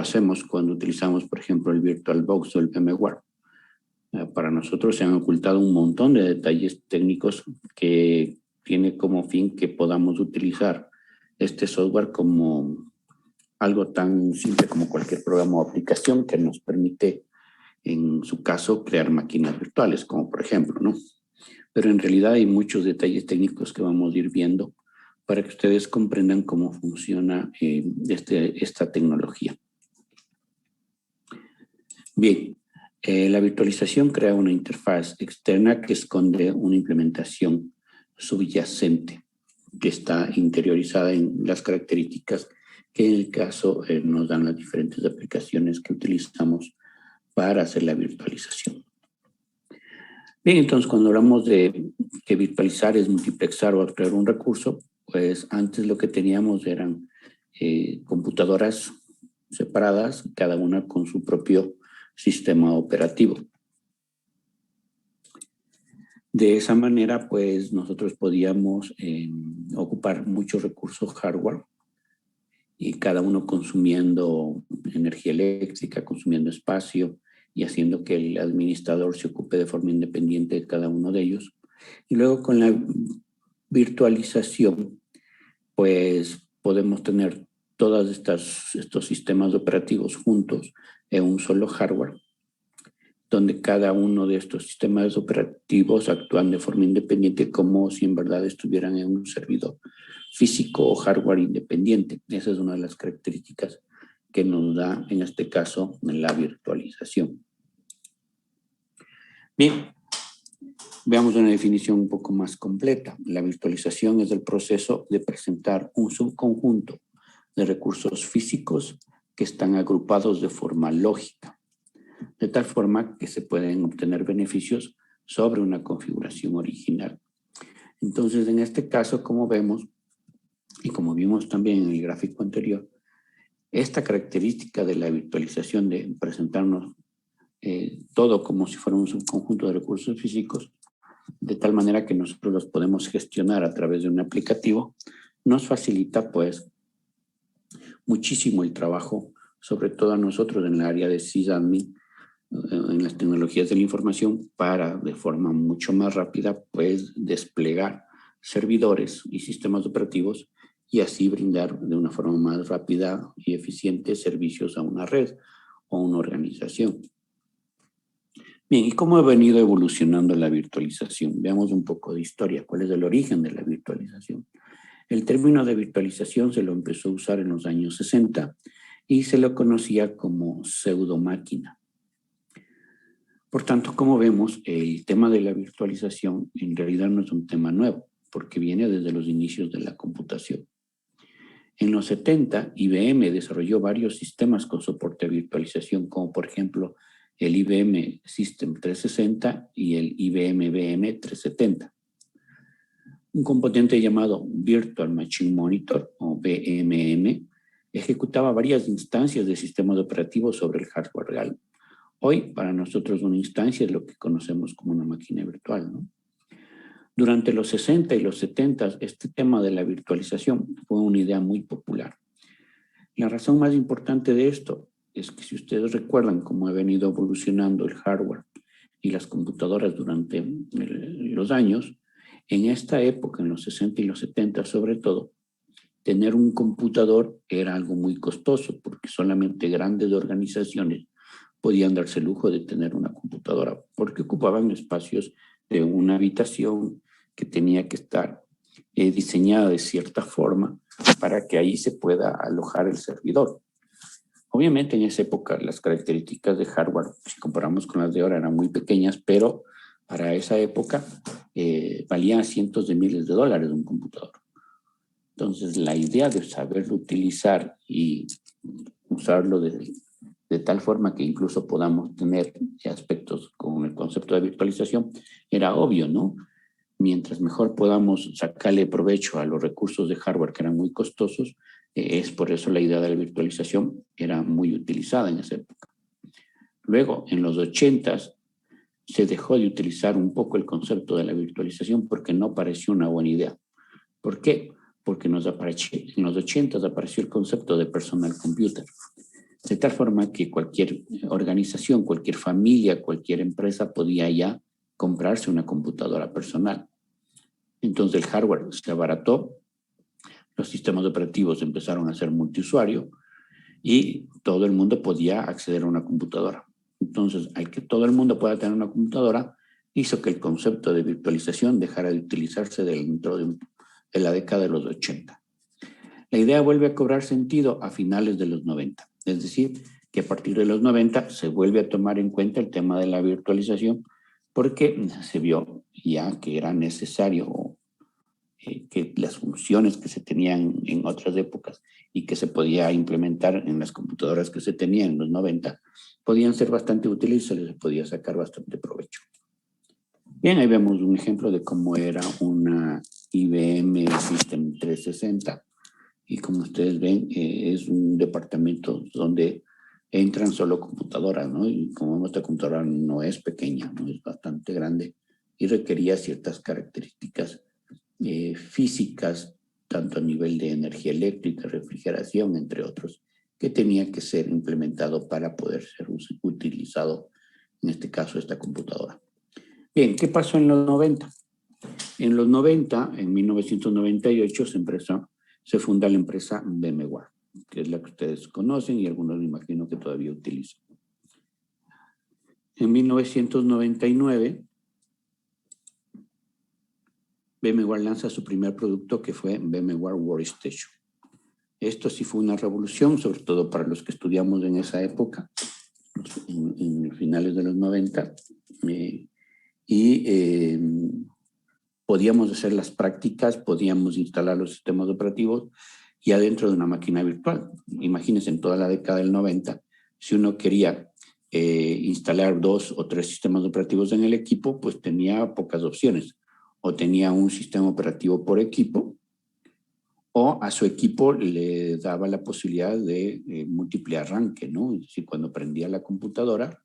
hacemos cuando utilizamos, por ejemplo, el VirtualBox o el VMware. Para nosotros se han ocultado un montón de detalles técnicos que tiene como fin que podamos utilizar este software como algo tan simple como cualquier programa o aplicación que nos permite, en su caso, crear máquinas virtuales, como por ejemplo, ¿no? Pero en realidad hay muchos detalles técnicos que vamos a ir viendo para que ustedes comprendan cómo funciona esta tecnología. Bien, la virtualización crea una interfaz externa que esconde una implementación subyacente que está interiorizada en las características que en el caso nos dan las diferentes aplicaciones que utilizamos para hacer la virtualización. Bien, entonces cuando hablamos de que virtualizar es multiplexar o abstraer un recurso, pues antes lo que teníamos eran computadoras separadas, cada una con su propio sistema operativo. De esa manera, pues nosotros podíamos ocupar muchos recursos hardware y cada uno consumiendo energía eléctrica, consumiendo espacio y haciendo que el administrador se ocupe de forma independiente de cada uno de ellos. Y luego con la virtualización, pues podemos tener todos estos sistemas operativos juntos en un solo hardware, donde cada uno de estos sistemas operativos actúan de forma independiente como si en verdad estuvieran en un servidor físico o hardware independiente. Esa es una de las características que nos da, en este caso, la virtualización. Bien, veamos una definición un poco más completa. La virtualización es el proceso de presentar un subconjunto de recursos físicos que están agrupados de forma lógica, de tal forma que se pueden obtener beneficios sobre una configuración original. Entonces, en este caso, como vemos, y como vimos también en el gráfico anterior, esta característica de la virtualización de presentarnos todo como si fuera un subconjunto de recursos físicos, de tal manera que nosotros los podemos gestionar a través de un aplicativo, nos facilita pues muchísimo el trabajo, sobre todo a nosotros en el área de sysadmin, en las tecnologías de la información, para de forma mucho más rápida pues desplegar servidores y sistemas operativos y así brindar de una forma más rápida y eficiente servicios a una red o una organización. Bien, ¿y cómo ha venido evolucionando la virtualización? Veamos un poco de historia. ¿Cuál es el origen de la virtualización? El término de virtualización se lo empezó a usar en los años 60 y se lo conocía como pseudomáquina. Por tanto, como vemos, el tema de la virtualización en realidad no es un tema nuevo, porque viene desde los inicios de la computación. En los 70, IBM desarrolló varios sistemas con soporte a virtualización, como por ejemplo el IBM System 360 y el IBM VM 370. Un componente llamado Virtual Machine Monitor, o VMM, ejecutaba varias instancias de sistemas operativos sobre el hardware real. Hoy, para nosotros, una instancia es lo que conocemos como una máquina virtual, ¿no? Durante los 60 y los 70, este tema de la virtualización fue una idea muy popular. La razón más importante de esto es que si ustedes recuerdan cómo ha venido evolucionando el hardware y las computadoras durante los años, en esta época, en los 60 y los 70 sobre todo, tener un computador era algo muy costoso porque solamente grandes organizaciones podían darse el lujo de tener una computadora porque ocupaban espacios de una habitación que tenía que estar diseñada de cierta forma para que ahí se pueda alojar el servidor. Obviamente en esa época las características de hardware, si comparamos con las de ahora, eran muy pequeñas, pero para esa época valían cientos de miles de dólares un computador. Entonces la idea de saberlo utilizar y usarlo de tal forma que incluso podamos tener aspectos con el concepto de virtualización era obvio, ¿no? Mientras mejor podamos sacarle provecho a los recursos de hardware que eran muy costosos, es por eso la idea de la virtualización era muy utilizada en esa época. Luego, en los 80s, se dejó de utilizar un poco el concepto de la virtualización porque no pareció una buena idea. ¿Por qué? Porque en los 80s apareció el concepto de personal computer. de tal forma que cualquier organización, cualquier familia, cualquier empresa podía ya comprarse una computadora personal. Entonces el hardware se abarató, los sistemas operativos empezaron a ser multiusuario y todo el mundo podía acceder a una computadora. Entonces, al que todo el mundo pueda tener una computadora, hizo que el concepto de virtualización dejara de utilizarse dentro de la década de los 80. La idea vuelve a cobrar sentido a finales de los 90, es decir, que a partir de los 90 se vuelve a tomar en cuenta el tema de la virtualización porque se vio ya que era necesario que las funciones que se tenían en otras épocas y que se podía implementar en las computadoras que se tenían en los 90 podían ser bastante útiles y se les podía sacar bastante provecho. Bien, ahí vemos un ejemplo de cómo era una IBM System 360 y como ustedes ven es un departamento donde entran solo computadoras, ¿no? Y como nuestra computadora no es pequeña, ¿no? Es bastante grande y requería ciertas características físicas, tanto a nivel de energía eléctrica, refrigeración, entre otros, que tenía que ser implementado para poder ser utilizado, en este caso, esta computadora. Bien, ¿qué pasó en los 90? En los 90, en 1998, se funda la empresa VMware, que es la que ustedes conocen y algunos me imagino que todavía utilizan. En 1999, VMware lanza su primer producto que fue VMware Workstation. Esto sí fue una revolución, sobre todo para los que estudiamos en esa época, en finales de los 90, podíamos hacer las prácticas, podíamos instalar los sistemas operativos ya dentro de una máquina virtual. Imagínense, en toda la década del 90, si uno quería instalar 2 o 3 sistemas operativos en el equipo, pues tenía pocas opciones. O tenía un sistema operativo por equipo, o a su equipo le daba la posibilidad de múltiple arranque, ¿no? Si cuando prendía la computadora,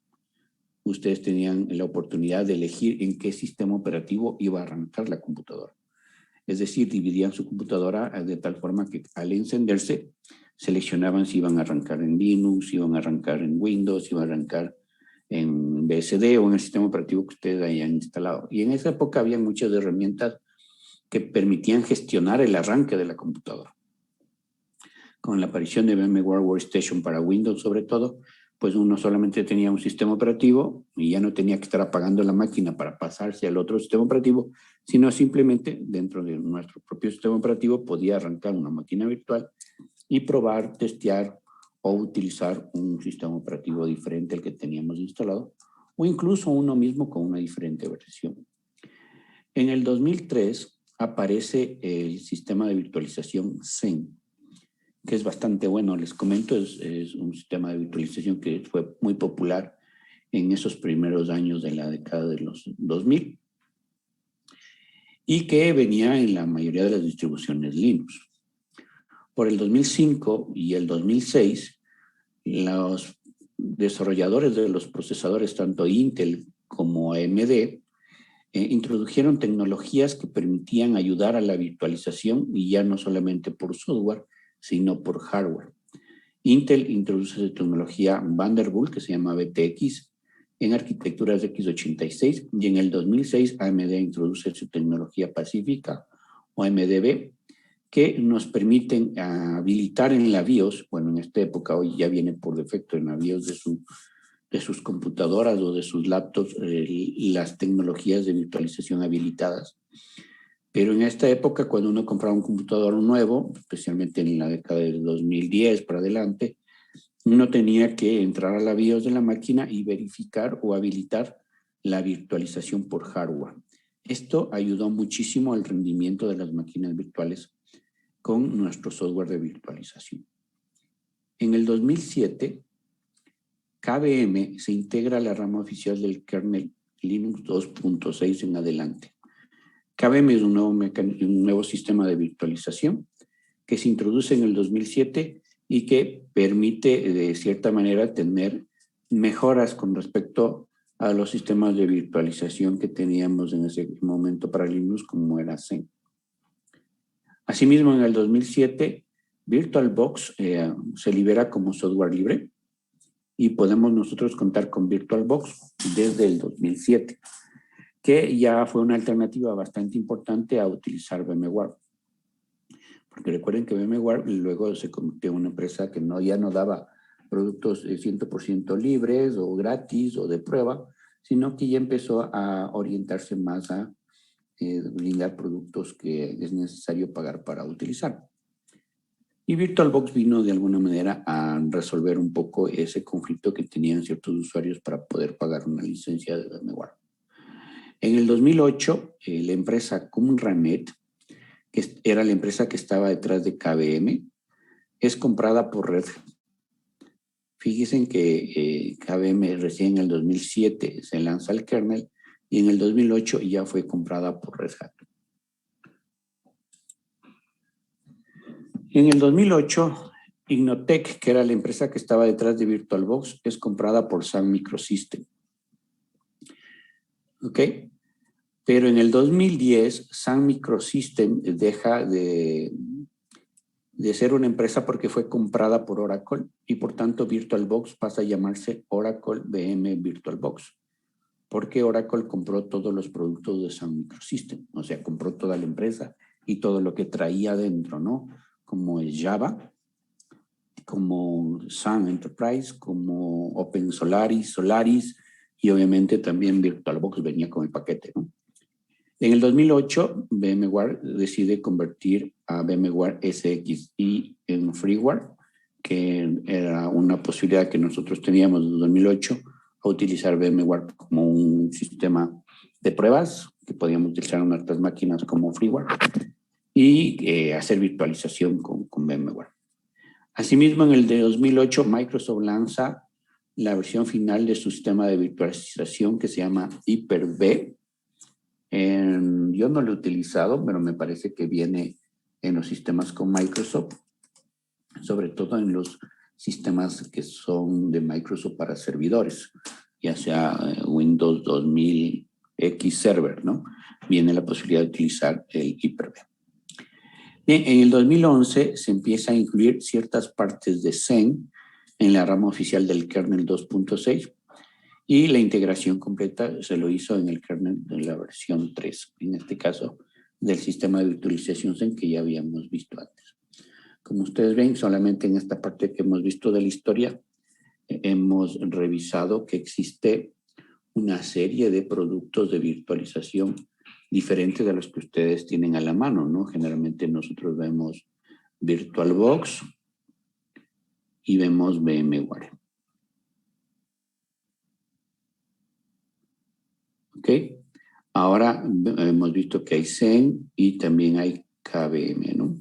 ustedes tenían la oportunidad de elegir en qué sistema operativo iba a arrancar la computadora. Es decir, dividían su computadora de tal forma que al encenderse, seleccionaban si iban a arrancar en Linux, si iban a arrancar en Windows, si iban a arrancar en BSD o en el sistema operativo que ustedes hayan instalado. Y en esa época había muchas herramientas que permitían gestionar el arranque de la computadora. Con la aparición de VMware Workstation para Windows sobre todo, pues uno solamente tenía un sistema operativo y ya no tenía que estar apagando la máquina para pasarse al otro sistema operativo, sino simplemente dentro de nuestro propio sistema operativo podía arrancar una máquina virtual y probar, testear o utilizar un sistema operativo diferente al que teníamos instalado o incluso uno mismo con una diferente versión. En el 2003 aparece el sistema de virtualización Zen, que es bastante bueno, les comento, es un sistema de virtualización que fue muy popular en esos primeros años de la década de los 2000 y que venía en la mayoría de las distribuciones Linux. Por el 2005 y el 2006, los desarrolladores de los procesadores, tanto Intel como AMD, introdujeron tecnologías que permitían ayudar a la virtualización y ya no solamente por software, sino por hardware. Intel introduce su tecnología Vanderbilt, que se llama VTX, en arquitecturas de x86 y en el 2006 AMD introduce su tecnología Pacífica o MDB, que nos permiten habilitar en la BIOS, bueno, en esta época hoy ya viene por defecto en la BIOS de sus computadoras o de sus laptops las tecnologías de virtualización habilitadas. Pero en esta época, cuando uno compraba un computador nuevo, especialmente en la década del 2010 para adelante, uno tenía que entrar a la BIOS de la máquina y verificar o habilitar la virtualización por hardware. Esto ayudó muchísimo al rendimiento de las máquinas virtuales con nuestro software de virtualización. En el 2007, KVM se integra a la rama oficial del kernel Linux 2.6 en adelante. KVM es un nuevo sistema de virtualización que se introduce en el 2007 y que permite de cierta manera tener mejoras con respecto a los sistemas de virtualización que teníamos en ese momento para Linux como era Zen. Asimismo, en el 2007, VirtualBox se libera como software libre y podemos nosotros contar con VirtualBox desde el 2007, que ya fue una alternativa bastante importante a utilizar VMware. Porque recuerden que VMware luego se convirtió en una empresa que ya no daba productos 100% libres o gratis o de prueba, sino que ya empezó a orientarse más a brindar productos que es necesario pagar para utilizar. Y VirtualBox vino de alguna manera a resolver un poco ese conflicto que tenían ciertos usuarios para poder pagar una licencia de VMware. En el 2008, la empresa Cumranet, que era la empresa que estaba detrás de KVM, es comprada por Red Hat. Fíjense que KVM recién en el 2007 se lanza el kernel y en el 2008 ya fue comprada por Red Hat. En el 2008, Innotec, que era la empresa que estaba detrás de VirtualBox, es comprada por Sun Microsystems. ¿Ok? Pero en el 2010, Sun Microsystems deja de ser una empresa porque fue comprada por Oracle y por tanto VirtualBox pasa a llamarse Oracle VM VirtualBox, porque Oracle compró todos los productos de Sun Microsystems, o sea, compró toda la empresa y todo lo que traía dentro, ¿no? Como es Java, como Sun Enterprise, como Open Solaris y obviamente también VirtualBox venía con el paquete, ¿no? En el 2008, VMware decide convertir a VMware SXI en freeware, que era una posibilidad que nosotros teníamos en 2008, a utilizar VMware como un sistema de pruebas, que podíamos utilizar en nuestras máquinas como freeware, y hacer virtualización con VMware. Asimismo, en el de 2008, Microsoft lanza la versión final de su sistema de virtualización que se llama Hyper-V. Yo no lo he utilizado, pero me parece que viene en los sistemas con Microsoft, sobre todo en los sistemas que son de Microsoft para servidores, ya sea Windows 2000 X Server, ¿no? Viene la posibilidad de utilizar el Hyper-V. En el 2011 se empieza a incluir ciertas partes de Zen en la rama oficial del kernel 2.6 y la integración completa se lo hizo en el kernel de la versión 3, en este caso del sistema de virtualización Zen que ya habíamos visto antes. Como ustedes ven, solamente en esta parte que hemos visto de la historia, hemos revisado que existe una serie de productos de virtualización diferentes de los que ustedes tienen a la mano, ¿no? Generalmente nosotros vemos VirtualBox y vemos VMware. ¿Ok? Ahora hemos visto que hay Zen y también hay KVM, ¿no?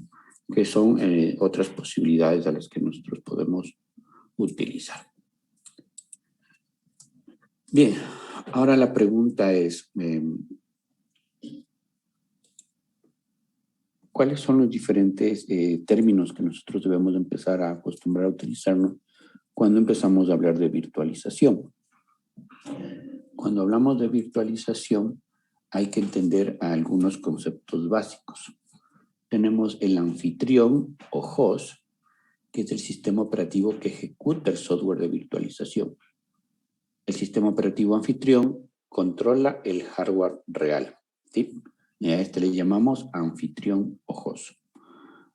Que son otras posibilidades a las que nosotros podemos utilizar. Bien, ahora la pregunta es, ¿cuáles son los diferentes términos que nosotros debemos empezar a acostumbrar a utilizarnos cuando empezamos a hablar de virtualización? Cuando hablamos de virtualización, hay que entender algunos conceptos básicos. Tenemos el anfitrión o host, que es el sistema operativo que ejecuta el software de virtualización. El sistema operativo anfitrión controla el hardware real, ¿sí? Y a este le llamamos anfitrión o host.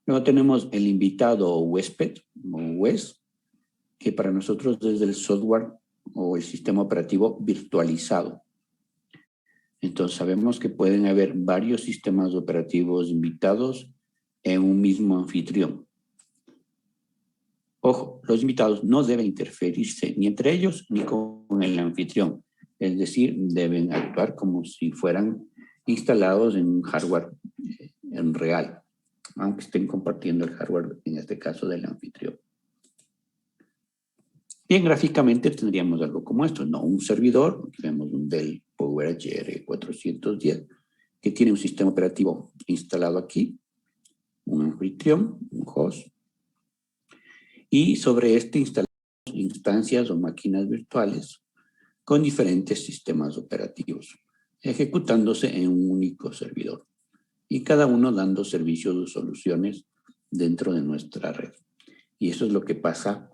Luego tenemos el invitado o huésped, o WES, que para nosotros es el software o el sistema operativo virtualizado. Entonces sabemos que pueden haber varios sistemas operativos invitados en un mismo anfitrión. Ojo, los invitados no deben interferirse ni entre ellos ni con el anfitrión. Es decir, deben actuar como si fueran instalados en un hardware en real, aunque estén compartiendo el hardware, en este caso del anfitrión. Bien, gráficamente tendríamos algo como esto, ¿no? Un servidor, tenemos un Dell PowerEdge R410, que tiene un sistema operativo instalado aquí, un anfitrión, un host, y sobre este instalamos instancias o máquinas virtuales con diferentes sistemas operativos, ejecutándose en un único servidor, y cada uno dando servicios o soluciones dentro de nuestra red. Y eso es lo que pasa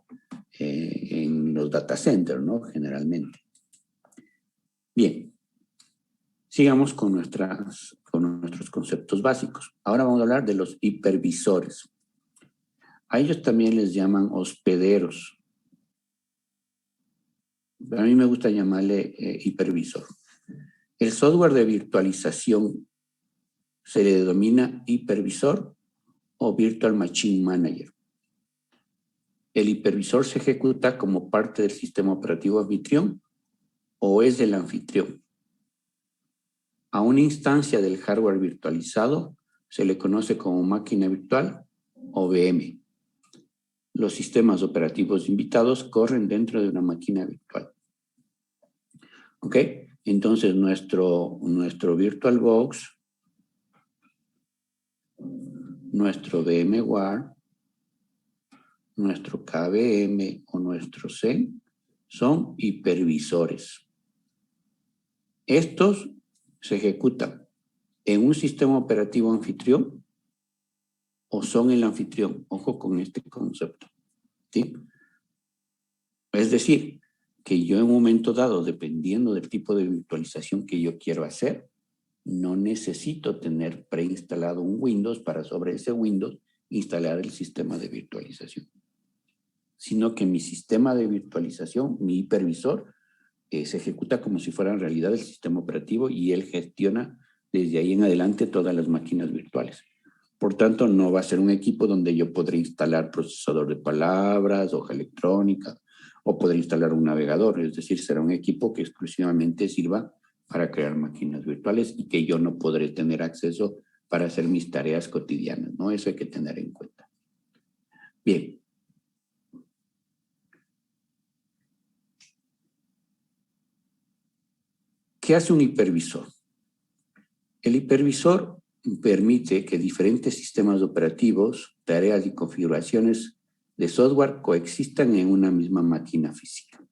en los data centers, ¿no? Generalmente. Bien, sigamos con nuestros conceptos básicos. Ahora vamos a hablar de los hipervisores. A ellos también les llaman hospederos. A mí me gusta llamarle hipervisor. El software de virtualización se le denomina hipervisor o Virtual Machine Manager. El hipervisor se ejecuta como parte del sistema operativo anfitrión o es del anfitrión. A una instancia del hardware virtualizado se le conoce como máquina virtual o VM. Los sistemas operativos invitados corren dentro de una máquina virtual. ¿Ok? Entonces, nuestro VirtualBox, nuestro VMware, nuestro KVM o nuestro Zen son hipervisores. Estos se ejecutan en un sistema operativo anfitrión o son el anfitrión. Ojo con este concepto, ¿sí? Es decir, que yo en un momento dado, dependiendo del tipo de virtualización que yo quiero hacer, no necesito tener preinstalado un Windows para sobre ese Windows instalar el sistema de virtualización, sino que mi sistema de virtualización, mi hipervisor, se ejecuta como si fuera en realidad el sistema operativo y él gestiona desde ahí en adelante todas las máquinas virtuales. Por tanto, no va a ser un equipo donde yo podré instalar procesador de palabras, hoja electrónica, o podré instalar un navegador. Es decir, será un equipo que exclusivamente sirva para crear máquinas virtuales y que yo no podré tener acceso para hacer mis tareas cotidianas, ¿no? Eso hay que tener en cuenta. Bien. ¿Qué hace un hipervisor? El hipervisor permite que diferentes sistemas operativos, tareas y configuraciones de software coexistan en una misma máquina física.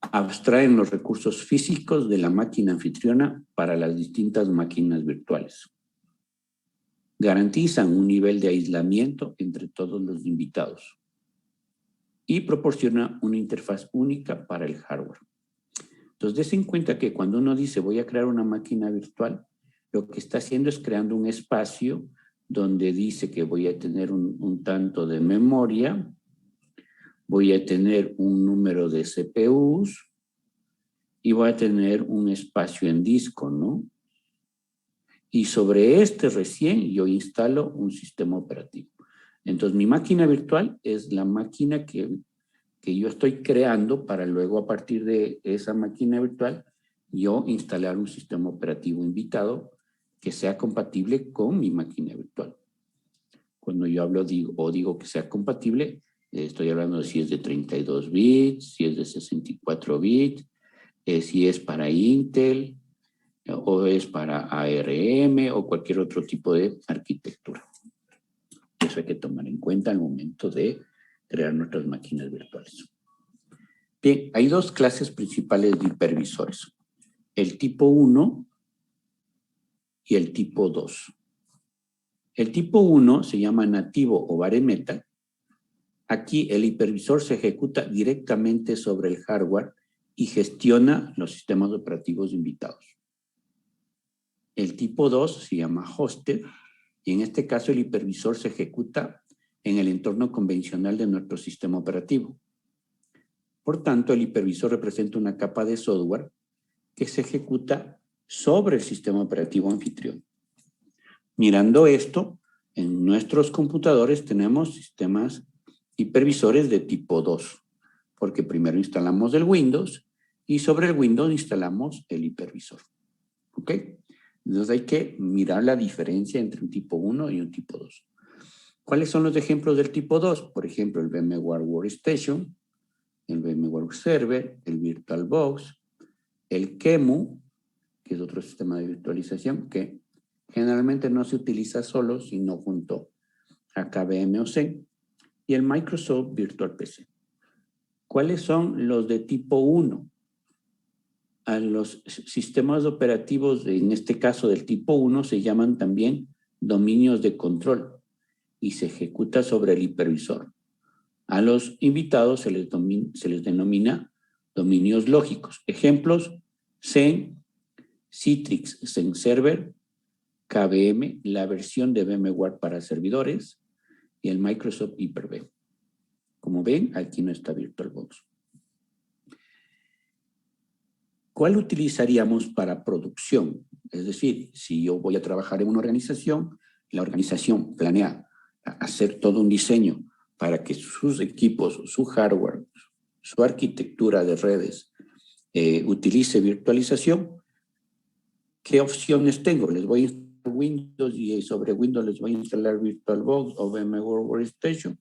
Abstraen los recursos físicos de la máquina anfitriona para las distintas máquinas virtuales. Garantizan un nivel de aislamiento entre todos los invitados y proporciona una interfaz única para el hardware. Entonces, des en cuenta que cuando uno dice voy a crear una máquina virtual, lo que está haciendo es creando un espacio donde dice que voy a tener un tanto de memoria, voy a tener un número de CPUs y voy a tener un espacio en disco, ¿no? Y sobre este recién yo instalo un sistema operativo. Entonces, mi máquina virtual es la máquina que yo estoy creando para luego a partir de esa máquina virtual yo instalar un sistema operativo invitado que sea compatible con mi máquina virtual. Cuando yo hablo digo que sea compatible, estoy hablando de si es de 32 bits, si es de 64 bits, si es para Intel o es para ARM o cualquier otro tipo de arquitectura. Eso hay que tomar en cuenta al momento de crear nuestras máquinas virtuales. Bien, hay dos clases principales de hipervisores. El tipo 1 y el tipo 2. El tipo 1 se llama nativo o bare metal. Aquí el hipervisor se ejecuta directamente sobre el hardware y gestiona los sistemas operativos invitados. El tipo 2 se llama hosted y en este caso el hipervisor se ejecuta en el entorno convencional de nuestro sistema operativo. Por tanto, el hipervisor representa una capa de software que se ejecuta sobre el sistema operativo anfitrión. Mirando esto, en nuestros computadores tenemos sistemas hipervisores de tipo 2, porque primero instalamos el Windows y sobre el Windows instalamos el hipervisor. ¿Ok? Entonces hay que mirar la diferencia entre un tipo 1 y un tipo 2. ¿Cuáles son los ejemplos del tipo 2? Por ejemplo, el VMware Workstation, el VMware Server, el VirtualBox, el QEMU, que es otro sistema de virtualización que generalmente no se utiliza solo, sino junto a KVM o Zen, y el Microsoft Virtual PC. ¿Cuáles son los de tipo 1? A los sistemas operativos, en este caso del tipo 1, se llaman también dominios de control y se ejecuta sobre el hipervisor. A los invitados se les denomina dominios lógicos. Ejemplos: Zen, Citrix Zen Server, KVM, la versión de VMware para servidores y el Microsoft Hyper-V. Como ven, aquí no está VirtualBox. ¿Cuál utilizaríamos para producción? Es decir, si yo voy a trabajar en una organización, la organización planea hacer todo un diseño para que sus equipos, su hardware, su arquitectura de redes utilice virtualización. ¿Qué opciones tengo? Les voy a instalar Windows y sobre Windows les voy a instalar VirtualBox o VMware Workstation.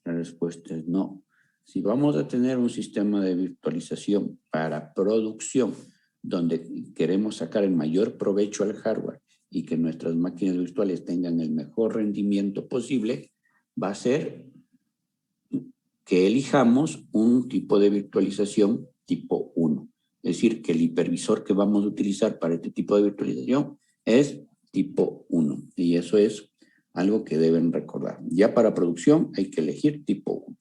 La respuesta es no. Si vamos a tener un sistema de virtualización para producción donde queremos sacar el mayor provecho al hardware y que nuestras máquinas virtuales tengan el mejor rendimiento posible, va a ser que elijamos un tipo de virtualización tipo 1. Es decir, que el hipervisor que vamos a utilizar para este tipo de virtualización es tipo 1. Y eso es algo que deben recordar. Ya para producción hay que elegir tipo 1.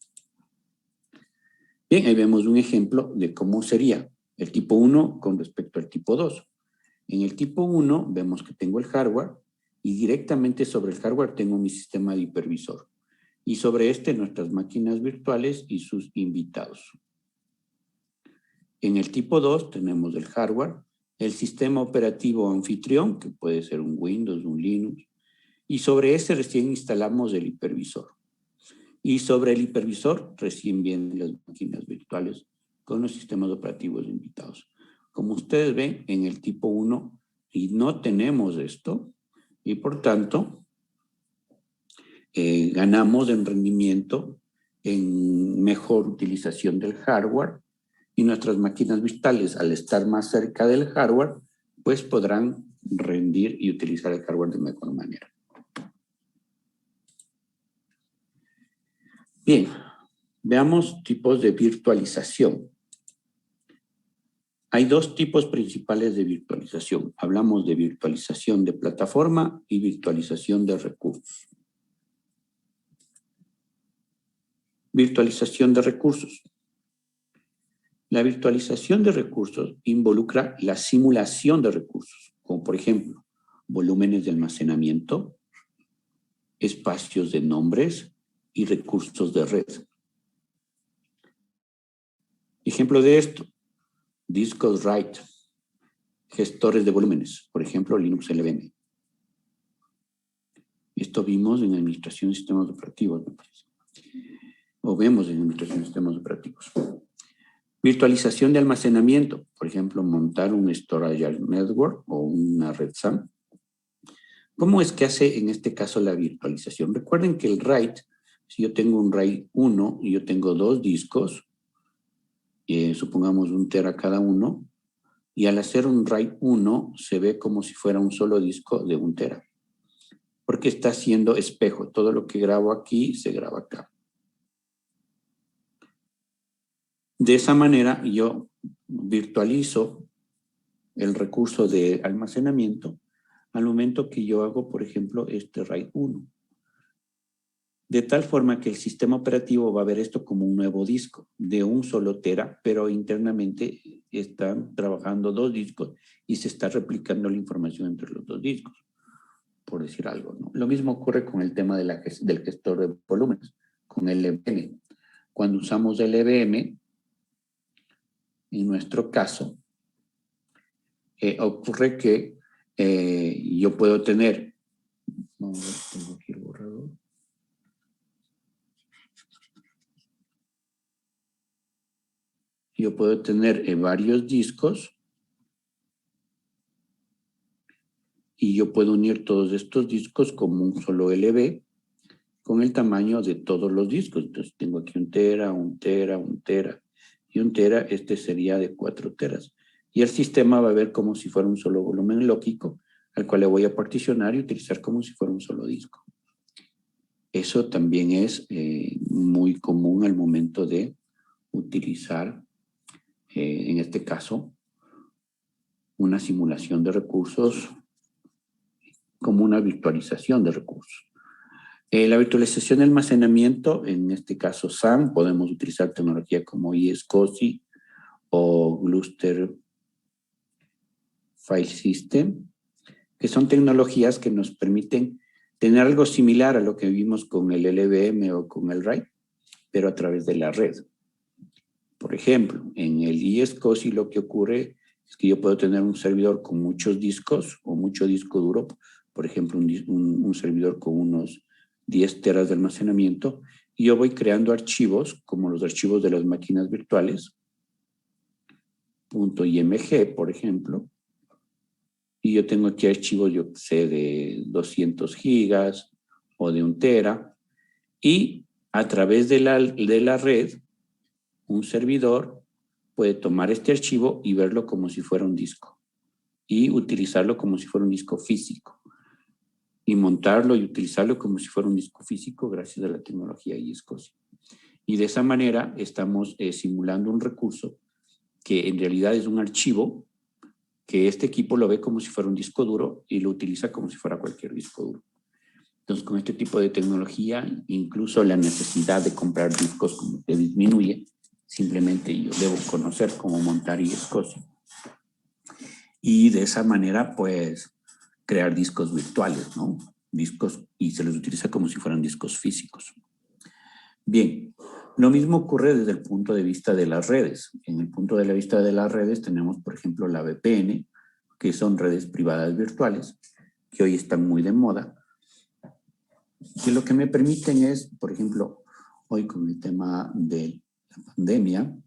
Bien, ahí vemos un ejemplo de cómo sería el tipo 1 con respecto al tipo 2. En el tipo 1 vemos que tengo el hardware y directamente sobre el hardware tengo mi sistema de hipervisor. Y sobre este nuestras máquinas virtuales y sus invitados. En el tipo 2 tenemos el hardware, el sistema operativo anfitrión, que puede ser un Windows, un Linux, y sobre ese recién instalamos el hipervisor. Y sobre el hipervisor recién vienen las máquinas virtuales con los sistemas operativos invitados. Como ustedes ven, en el tipo 1 y no tenemos esto, y por tanto ganamos en rendimiento, en mejor utilización del hardware, y nuestras máquinas virtuales, al estar más cerca del hardware, pues podrán rendir y utilizar el hardware de mejor manera. Bien, veamos tipos de virtualización. Hay dos tipos principales de virtualización. Hablamos de virtualización de plataforma y virtualización de recursos. Virtualización de recursos. La virtualización de recursos involucra la simulación de recursos, como por ejemplo, volúmenes de almacenamiento, espacios de nombres y recursos de red. Ejemplo de esto, discos write, gestores de volúmenes, por ejemplo, Linux LVM. Esto vimos en administración de sistemas operativos, me parece. O vemos en administración de sistemas operativos. Virtualización de almacenamiento, por ejemplo, montar un storage network o una red SAN. ¿Cómo es que hace en este caso la virtualización? Recuerden que el RAID, si yo tengo un RAID 1 y yo tengo dos discos, supongamos 1 tera cada uno, y al hacer un RAID 1 se ve como si fuera un solo disco de 1 tera. Porque está haciendo espejo. Todo lo que grabo aquí se graba acá. De esa manera yo virtualizo el recurso de almacenamiento al momento que yo hago, por ejemplo, este RAID 1. De tal forma que el sistema operativo va a ver esto como un nuevo disco de 1 solo tera, pero internamente están trabajando dos discos y se está replicando la información entre los dos discos, por decir algo, ¿no? Lo mismo ocurre con el tema de del gestor de volúmenes, con el LVM. Cuando usamos el LVM, en nuestro caso, ocurre que yo puedo tener, vamos a ver, tengo aquí el borrador. Yo puedo tener varios discos y yo puedo unir todos estos discos como un solo LV con el tamaño de todos los discos. Entonces tengo aquí 1 tera, 1 tera, 1 tera y 1 tera, este sería de 4 teras. Y el sistema va a ver como si fuera un solo volumen lógico al cual le voy a particionar y utilizar como si fuera un solo disco. Eso también es muy común al momento de utilizar, en este caso, una simulación de recursos como una virtualización de recursos. La virtualización de almacenamiento, en este caso SAN, podemos utilizar tecnología como iSCSI o Gluster File System, que son tecnologías que nos permiten tener algo similar a lo que vimos con el LVM o con el RAID, pero a través de la red. Por ejemplo, en el iSCSI lo que ocurre es que yo puedo tener un servidor con muchos discos o mucho disco duro, por ejemplo, un servidor con unos 10 teras de almacenamiento, y yo voy creando archivos, como los archivos de las máquinas virtuales, .img, por ejemplo, y yo tengo aquí archivos, yo sé, de 200 gigas o de 1 tera, y a través de la red, un servidor puede tomar este archivo y verlo como si fuera un disco, y utilizarlo como si fuera un disco físico, y montarlo y utilizarlo como si fuera un disco físico gracias a la tecnología iSCSI. Y de esa manera estamos simulando un recurso que en realidad es un archivo que este equipo lo ve como si fuera un disco duro y lo utiliza como si fuera cualquier disco duro. Entonces, con este tipo de tecnología, incluso la necesidad de comprar discos como que disminuye. Simplemente yo debo conocer cómo montar iSCSI. Y de esa manera, pues, crear discos virtuales, ¿no? Discos, y se los utiliza como si fueran discos físicos. Bien, lo mismo ocurre desde el punto de vista de las redes. En el punto de vista de las redes tenemos, por ejemplo, la VPN, que son redes privadas virtuales, que hoy están muy de moda, que lo que me permiten es, por ejemplo, hoy con el tema de la pandemia,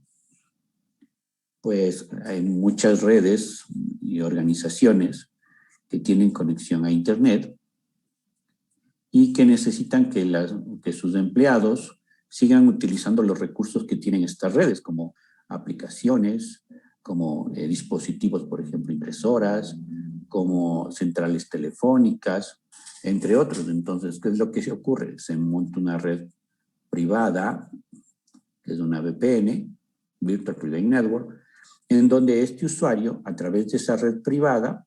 pues hay muchas redes y organizaciones que tienen conexión a Internet y que necesitan que sus empleados sigan utilizando los recursos que tienen estas redes, como aplicaciones, como dispositivos, por ejemplo, impresoras, como centrales telefónicas, entre otros. Entonces, ¿qué es lo que se ocurre? Se monta una red privada, que es una VPN, Virtual Private Network, en donde este usuario, a través de esa red privada,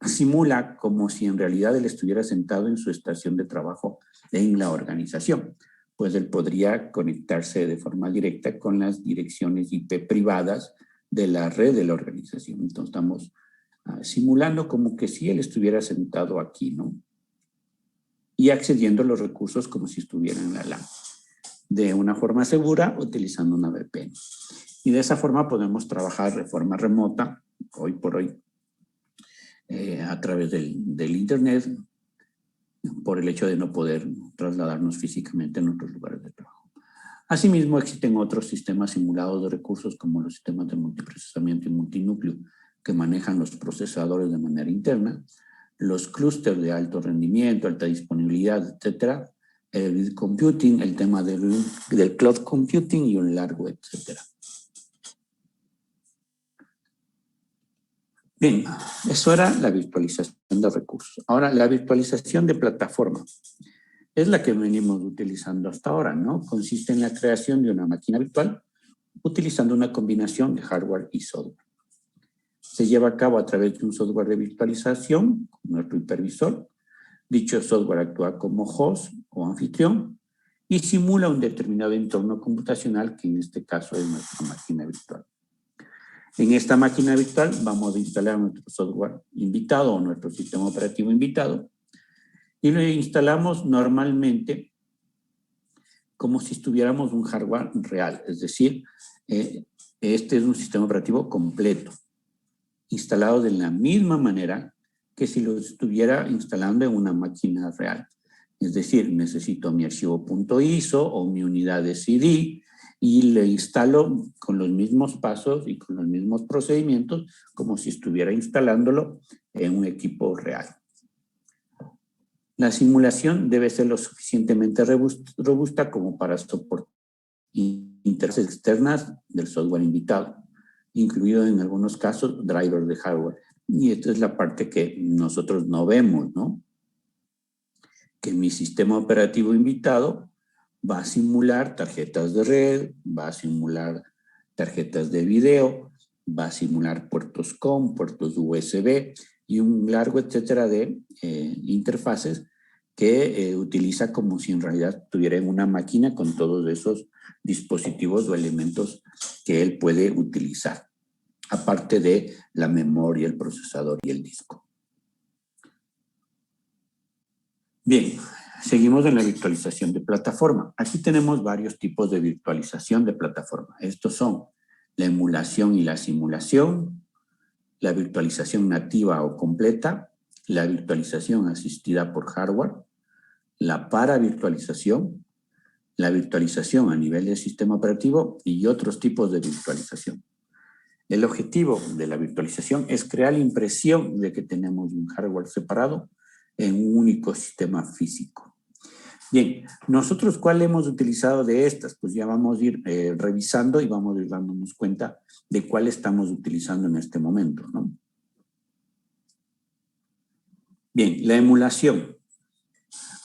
simula como si en realidad él estuviera sentado en su estación de trabajo en la organización. Pues él podría conectarse de forma directa con las direcciones IP privadas de la red de la organización. Entonces estamos simulando como que si él estuviera sentado aquí, ¿no? Y accediendo a los recursos como si estuviera en la LAN, de una forma segura utilizando una VPN. Y de esa forma podemos trabajar de forma remota, hoy por hoy, a través del Internet, por el hecho de no poder trasladarnos físicamente en otros lugares de trabajo. Asimismo, existen otros sistemas simulados de recursos como los sistemas de multiprocesamiento y multinúcleo que manejan los procesadores de manera interna, los clústeres de alto rendimiento, alta disponibilidad, etcétera, el computing, el tema del cloud computing y un largo, etcétera. Bien, eso era la virtualización de recursos. Ahora, la virtualización de plataforma es la que venimos utilizando hasta ahora, ¿no? Consiste en la creación de una máquina virtual utilizando una combinación de hardware y software. Se lleva a cabo a través de un software de virtualización, nuestro hipervisor. Dicho software actúa como host o anfitrión y simula un determinado entorno computacional, que en este caso es nuestra máquina virtual. En esta máquina virtual vamos a instalar nuestro software invitado o nuestro sistema operativo invitado y lo instalamos normalmente como si estuviéramos un hardware real, es decir, este es un sistema operativo completo, instalado de la misma manera que si lo estuviera instalando en una máquina real. Es decir, necesito mi archivo .iso o mi unidad de CD y le instalo con los mismos pasos y con los mismos procedimientos como si estuviera instalándolo en un equipo real. La simulación debe ser lo suficientemente robusta como para soportar interfaces externas del software invitado, incluido en algunos casos drivers de hardware. Y esta es la parte que nosotros no vemos, ¿no? Que mi sistema operativo invitado va a simular tarjetas de red, va a simular tarjetas de video, va a simular puertos COM, puertos USB y un largo etcétera de interfaces que utiliza como si en realidad tuviera una máquina con todos esos dispositivos o elementos que él puede utilizar, aparte de la memoria, el procesador y el disco. Bien, seguimos en la virtualización de plataforma. Aquí tenemos varios tipos de virtualización de plataforma. Estos son la emulación y la simulación, la virtualización nativa o completa, la virtualización asistida por hardware, la paravirtualización, la virtualización a nivel de sistema operativo y otros tipos de virtualización. El objetivo de la virtualización es crear la impresión de que tenemos un hardware separado en un único sistema físico. Bien, nosotros ¿cuál hemos utilizado de estas? Pues ya vamos a ir revisando y vamos a ir dándonos cuenta de cuál estamos utilizando en este momento, ¿no? Bien, la emulación.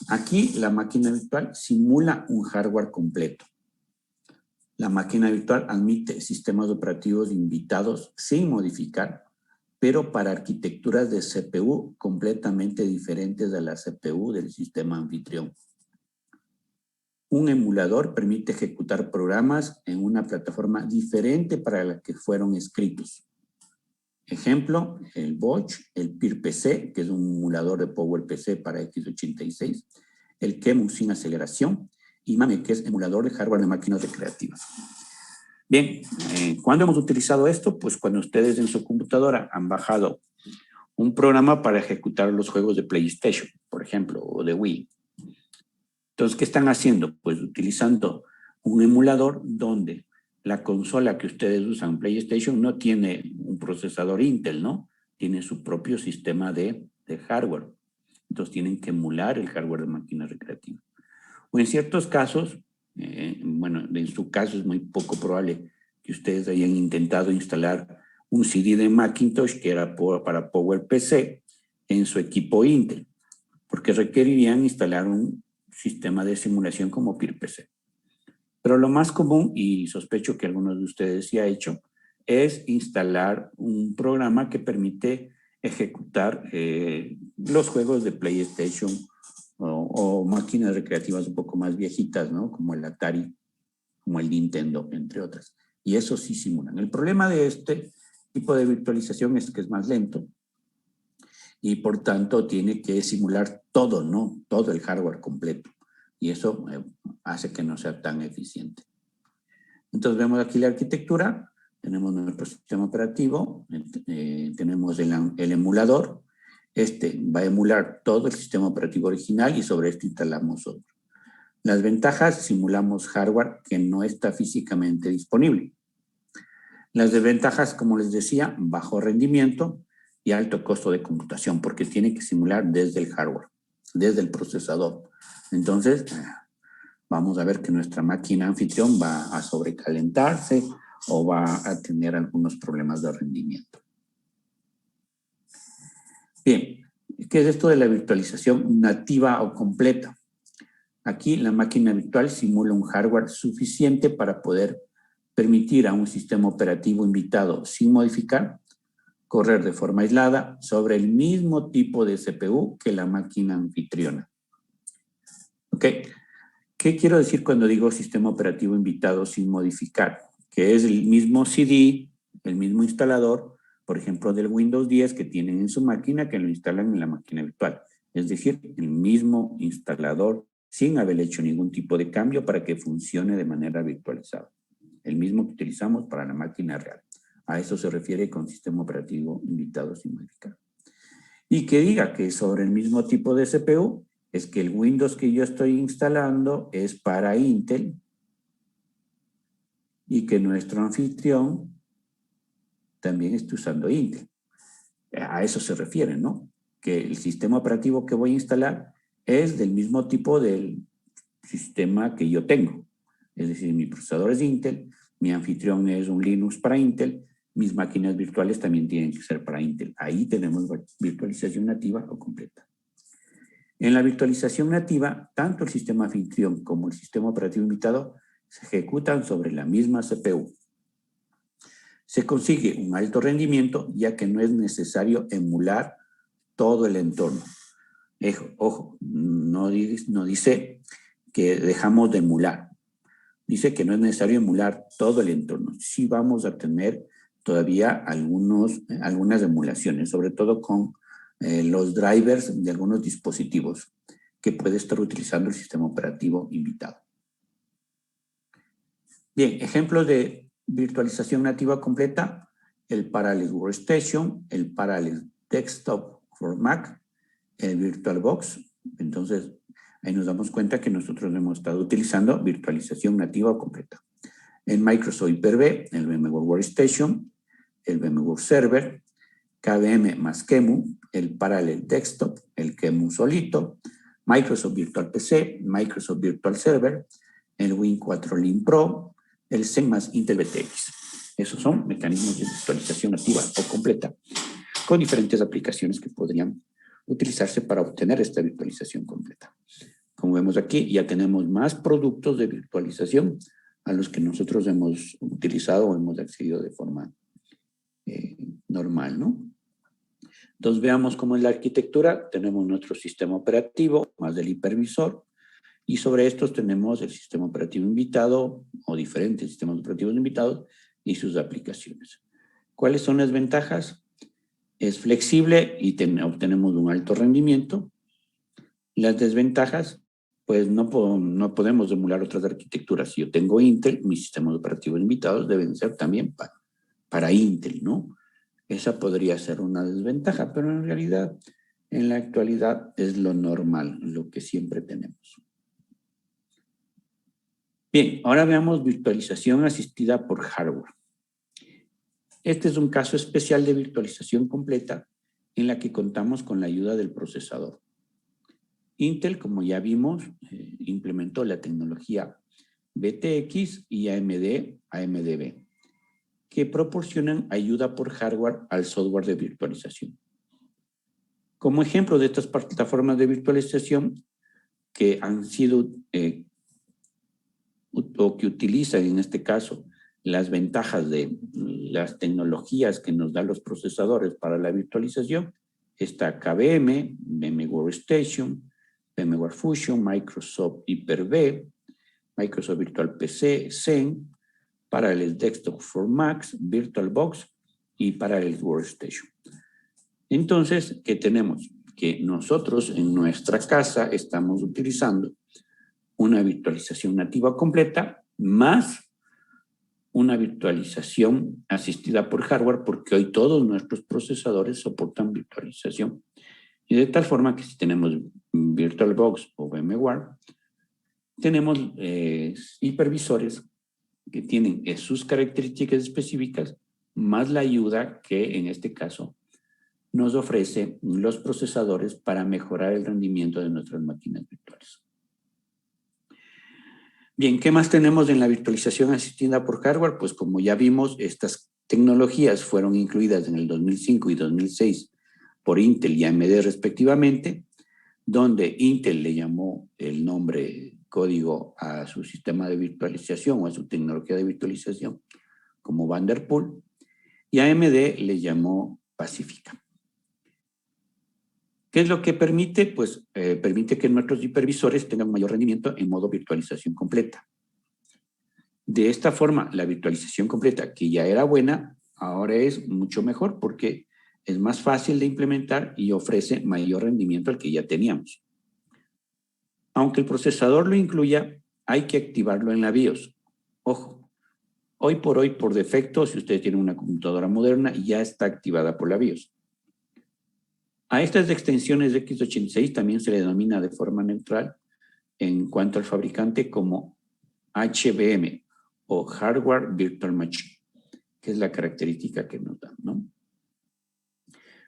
Aquí la máquina virtual simula un hardware completo. La máquina virtual admite sistemas operativos invitados sin modificar, pero para arquitecturas de CPU completamente diferentes a la CPU del sistema anfitrión. Un emulador permite ejecutar programas en una plataforma diferente para la que fueron escritos. Ejemplo, el Boch, el PIR-PC, que es un emulador de PowerPC para x86, el QEMU sin aceleración, y MAME, que es emulador de hardware de máquinas recreativas. Bien, ¿cuándo hemos utilizado esto? Pues cuando ustedes en su computadora han bajado un programa para ejecutar los juegos de PlayStation, por ejemplo, o de Wii. Entonces, ¿qué están haciendo? Pues utilizando un emulador donde la consola que ustedes usan, PlayStation, no tiene un procesador Intel, ¿no? Tiene su propio sistema de hardware. Entonces, tienen que emular el hardware de máquinas recreativas. O en ciertos casos, bueno, en su caso es muy poco probable que ustedes hayan intentado instalar un CD de Macintosh que era para PowerPC en su equipo Intel, porque requerirían instalar un sistema de simulación como PIR-PC. Pero lo más común, y sospecho que algunos de ustedes sí ha hecho, es instalar un programa que permite ejecutar los juegos de PlayStation o máquinas recreativas un poco más viejitas, ¿no? Como el Atari, como el Nintendo, entre otras. Y eso sí simulan. El problema de este tipo de virtualización es que es más lento y por tanto tiene que simular todo, ¿no? Todo el hardware completo. Y eso hace que no sea tan eficiente. Entonces vemos aquí la arquitectura, tenemos nuestro sistema operativo, tenemos el emulador. Este va a emular todo el sistema operativo original y sobre esto instalamos otro. Las ventajas, simulamos hardware que no está físicamente disponible. Las desventajas, como les decía, bajo rendimiento y alto costo de computación, porque tiene que simular desde el hardware, desde el procesador. Entonces, vamos a ver que nuestra máquina anfitrión va a sobrecalentarse o va a tener algunos problemas de rendimiento. Bien, ¿qué es esto de la virtualización nativa o completa? Aquí la máquina virtual simula un hardware suficiente para poder permitir a un sistema operativo invitado sin modificar correr de forma aislada sobre el mismo tipo de CPU que la máquina anfitriona. ¿Ok? ¿Qué quiero decir cuando digo sistema operativo invitado sin modificar? Que es el mismo CD, el mismo instalador, por ejemplo, del Windows 10 que tienen en su máquina que lo instalan en la máquina virtual. Es decir, el mismo instalador sin haber hecho ningún tipo de cambio para que funcione de manera virtualizada. El mismo que utilizamos para la máquina real. A eso se refiere con sistema operativo invitado sin modificar. Y que diga que sobre el mismo tipo de CPU es que el Windows que yo estoy instalando es para Intel y que nuestro anfitrión también está usando Intel. A eso se refiere, ¿no? Que el sistema operativo que voy a instalar es del mismo tipo del sistema que yo tengo. Es decir, mi procesador es Intel, mi anfitrión es un Linux para Intel, mis máquinas virtuales también tienen que ser para Intel. Ahí tenemos virtualización nativa o completa. En la virtualización nativa, tanto el sistema anfitrión como el sistema operativo invitado se ejecutan sobre la misma CPU. Se consigue un alto rendimiento ya que no es necesario emular todo el entorno. Ojo, no dice que dejamos de emular. Dice que no es necesario emular todo el entorno. Sí vamos a tener todavía algunas emulaciones, sobre todo con los drivers de algunos dispositivos que puede estar utilizando el sistema operativo invitado. Bien, ejemplos de virtualización nativa completa: el Parallels Workstation, el Parallels Desktop for Mac, el VirtualBox. Entonces, ahí nos damos cuenta que nosotros hemos estado utilizando virtualización nativa completa. El Microsoft Hyper-V, el VMware Workstation, el VMware Server, KVM más QEMU, el Parallel Desktop, el QEMU solito, Microsoft Virtual PC, Microsoft Virtual Server, el Win4 Link Pro, el Zen más Intel VTX. Esos son mecanismos de virtualización nativa o completa con diferentes aplicaciones que podrían utilizarse para obtener esta virtualización completa. Como vemos aquí, ya tenemos más productos de virtualización a los que nosotros hemos utilizado o hemos accedido de forma normal, ¿no? Entonces veamos cómo es la arquitectura. Tenemos nuestro sistema operativo, más del hipervisor, y sobre estos tenemos el sistema operativo invitado o diferentes sistemas operativos invitados y sus aplicaciones. ¿Cuáles son las ventajas? Es flexible y obtenemos un alto rendimiento. Las desventajas, pues no podemos emular otras arquitecturas. Si yo tengo Intel, mis sistemas operativos invitados deben ser también para Intel, ¿no? Esa podría ser una desventaja, pero en realidad, en la actualidad, es lo normal, lo que siempre tenemos. Bien, ahora veamos virtualización asistida por hardware. Este es un caso especial de virtualización completa en la que contamos con la ayuda del procesador. Intel, como ya vimos, implementó la tecnología VTX y AMD-B, que proporcionan ayuda por hardware al software de virtualización. Como ejemplo de estas plataformas de virtualización que han sido o que utilizan en este caso las ventajas de las tecnologías que nos dan los procesadores para la virtualización, está KVM, VMware Workstation, VMware Fusion, Microsoft Hyper-V, Microsoft Virtual PC, Zen, Parallels Desktop for Macs, VirtualBox y Parallels Workstation. Entonces, ¿qué tenemos? Que nosotros en nuestra casa estamos utilizando una virtualización nativa completa más una virtualización asistida por hardware, porque hoy todos nuestros procesadores soportan virtualización. Y de tal forma que si tenemos VirtualBox o VMware, tenemos hipervisores que tienen sus características específicas, más la ayuda que en este caso nos ofrece los procesadores para mejorar el rendimiento de nuestras máquinas virtuales. Bien, ¿qué más tenemos en la virtualización asistida por hardware? Pues como ya vimos, estas tecnologías fueron incluidas en el 2005 y 2006 por Intel y AMD respectivamente, donde Intel le llamó el nombre código a su sistema de virtualización o a su tecnología de virtualización como Vanderpool, y AMD le llamó Pacifica. ¿Qué es lo que permite? Pues permite que nuestros hipervisores tengan mayor rendimiento en modo virtualización completa. De esta forma, la virtualización completa, que ya era buena, ahora es mucho mejor porque es más fácil de implementar y ofrece mayor rendimiento al que ya teníamos. Aunque el procesador lo incluya, hay que activarlo en la BIOS. Ojo, hoy, por defecto, si ustedes tienen una computadora moderna, ya está activada por la BIOS. A estas extensiones de x86 también se le denomina de forma neutral en cuanto al fabricante como HVM o Hardware Virtual Machine, que es la característica que nos dan, ¿no?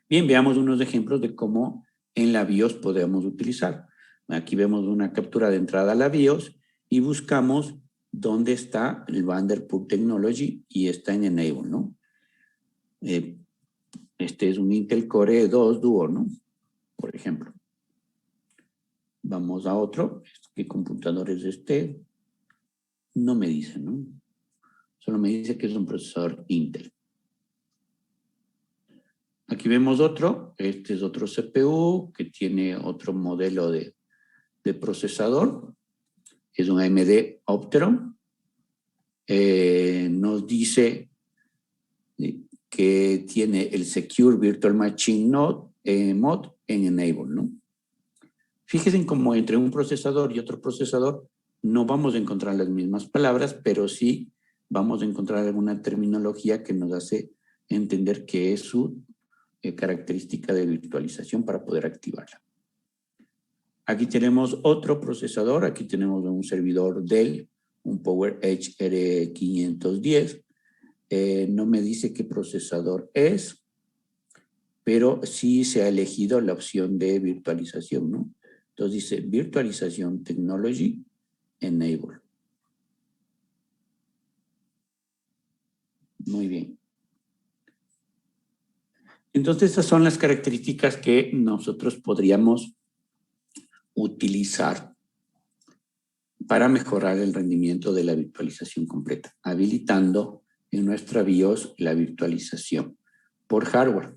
Bien, veamos unos ejemplos de cómo en la BIOS podemos utilizar. Aquí vemos una captura de entrada a la BIOS y buscamos dónde está el Vanderpool Technology y está en Enable, ¿no? Este es un Intel Core 2 Duo, ¿no? Por ejemplo. Vamos a otro. ¿Qué computador es este? No me dice, ¿no? Solo me dice que es un procesador Intel. Aquí vemos otro. Este es otro CPU que tiene otro modelo de procesador. Es un AMD Opteron. Nos dice que tiene el Secure Virtual Machine Mod en Enable, ¿no? Fíjense cómo entre un procesador y otro procesador no vamos a encontrar las mismas palabras, pero sí vamos a encontrar alguna terminología que nos hace entender qué es su característica de virtualización para poder activarla. Aquí tenemos otro procesador, aquí tenemos un servidor Dell, un PowerEdge R510. No me dice qué procesador es, pero sí se ha elegido la opción de virtualización, ¿no? Entonces dice Virtualization Technology Enable. Muy bien. Entonces esas son las características que nosotros podríamos utilizar para mejorar el rendimiento de la virtualización completa, habilitando en nuestra BIOS la virtualización por hardware.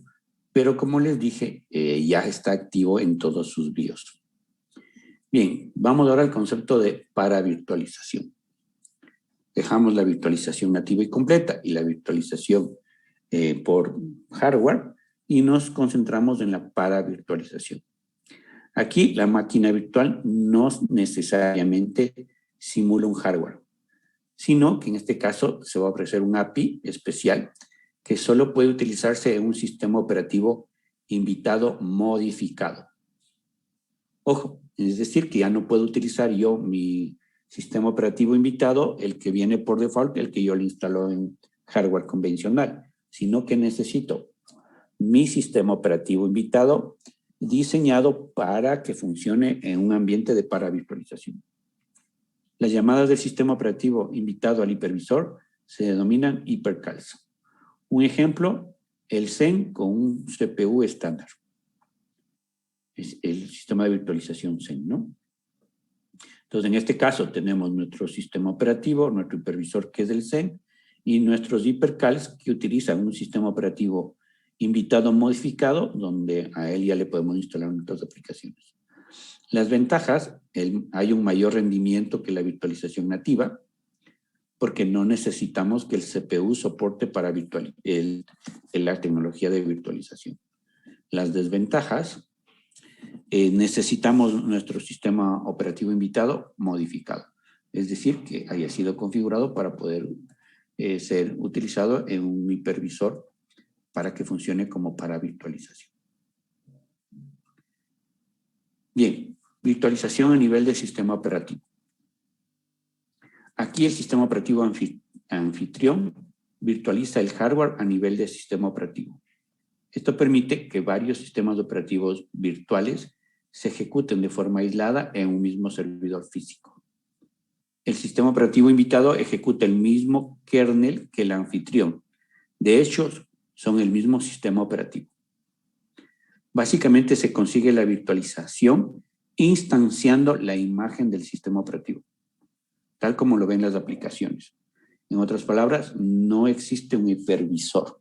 Pero como les dije, ya está activo en todos sus BIOS. Bien, vamos ahora al concepto de paravirtualización. Dejamos la virtualización nativa y completa y la virtualización por hardware y nos concentramos en la paravirtualización. Aquí la máquina virtual no necesariamente simula un hardware, sino que en este caso se va a ofrecer un API especial que solo puede utilizarse en un sistema operativo invitado modificado. Ojo, es decir, que ya no puedo utilizar yo mi sistema operativo invitado, el que viene por default, el que yo le instalo en hardware convencional, sino que necesito mi sistema operativo invitado diseñado para que funcione en un ambiente de paravirtualización. Las llamadas del sistema operativo invitado al hipervisor se denominan hipercalls. Un ejemplo, el Zen con un CPU estándar. Es el sistema de virtualización Zen, ¿no? Entonces, en este caso tenemos nuestro sistema operativo, nuestro hipervisor que es el Zen, y nuestros hipercalls que utilizan un sistema operativo invitado modificado, donde a él ya le podemos instalar nuestras aplicaciones. Las ventajas, hay un mayor rendimiento que la virtualización nativa, porque no necesitamos que el CPU soporte para la tecnología de virtualización. Las desventajas, necesitamos nuestro sistema operativo invitado modificado, es decir, que haya sido configurado para poder ser utilizado en un hipervisor para que funcione como para virtualización. Bien, virtualización a nivel de sistema operativo. Aquí el sistema operativo anfitrión virtualiza el hardware a nivel de sistema operativo. Esto permite que varios sistemas operativos virtuales se ejecuten de forma aislada en un mismo servidor físico. El sistema operativo invitado ejecuta el mismo kernel que el anfitrión. De hecho, son el mismo sistema operativo. Básicamente se consigue la virtualización instanciando la imagen del sistema operativo, tal como lo ven las aplicaciones. En otras palabras, no existe un hipervisor.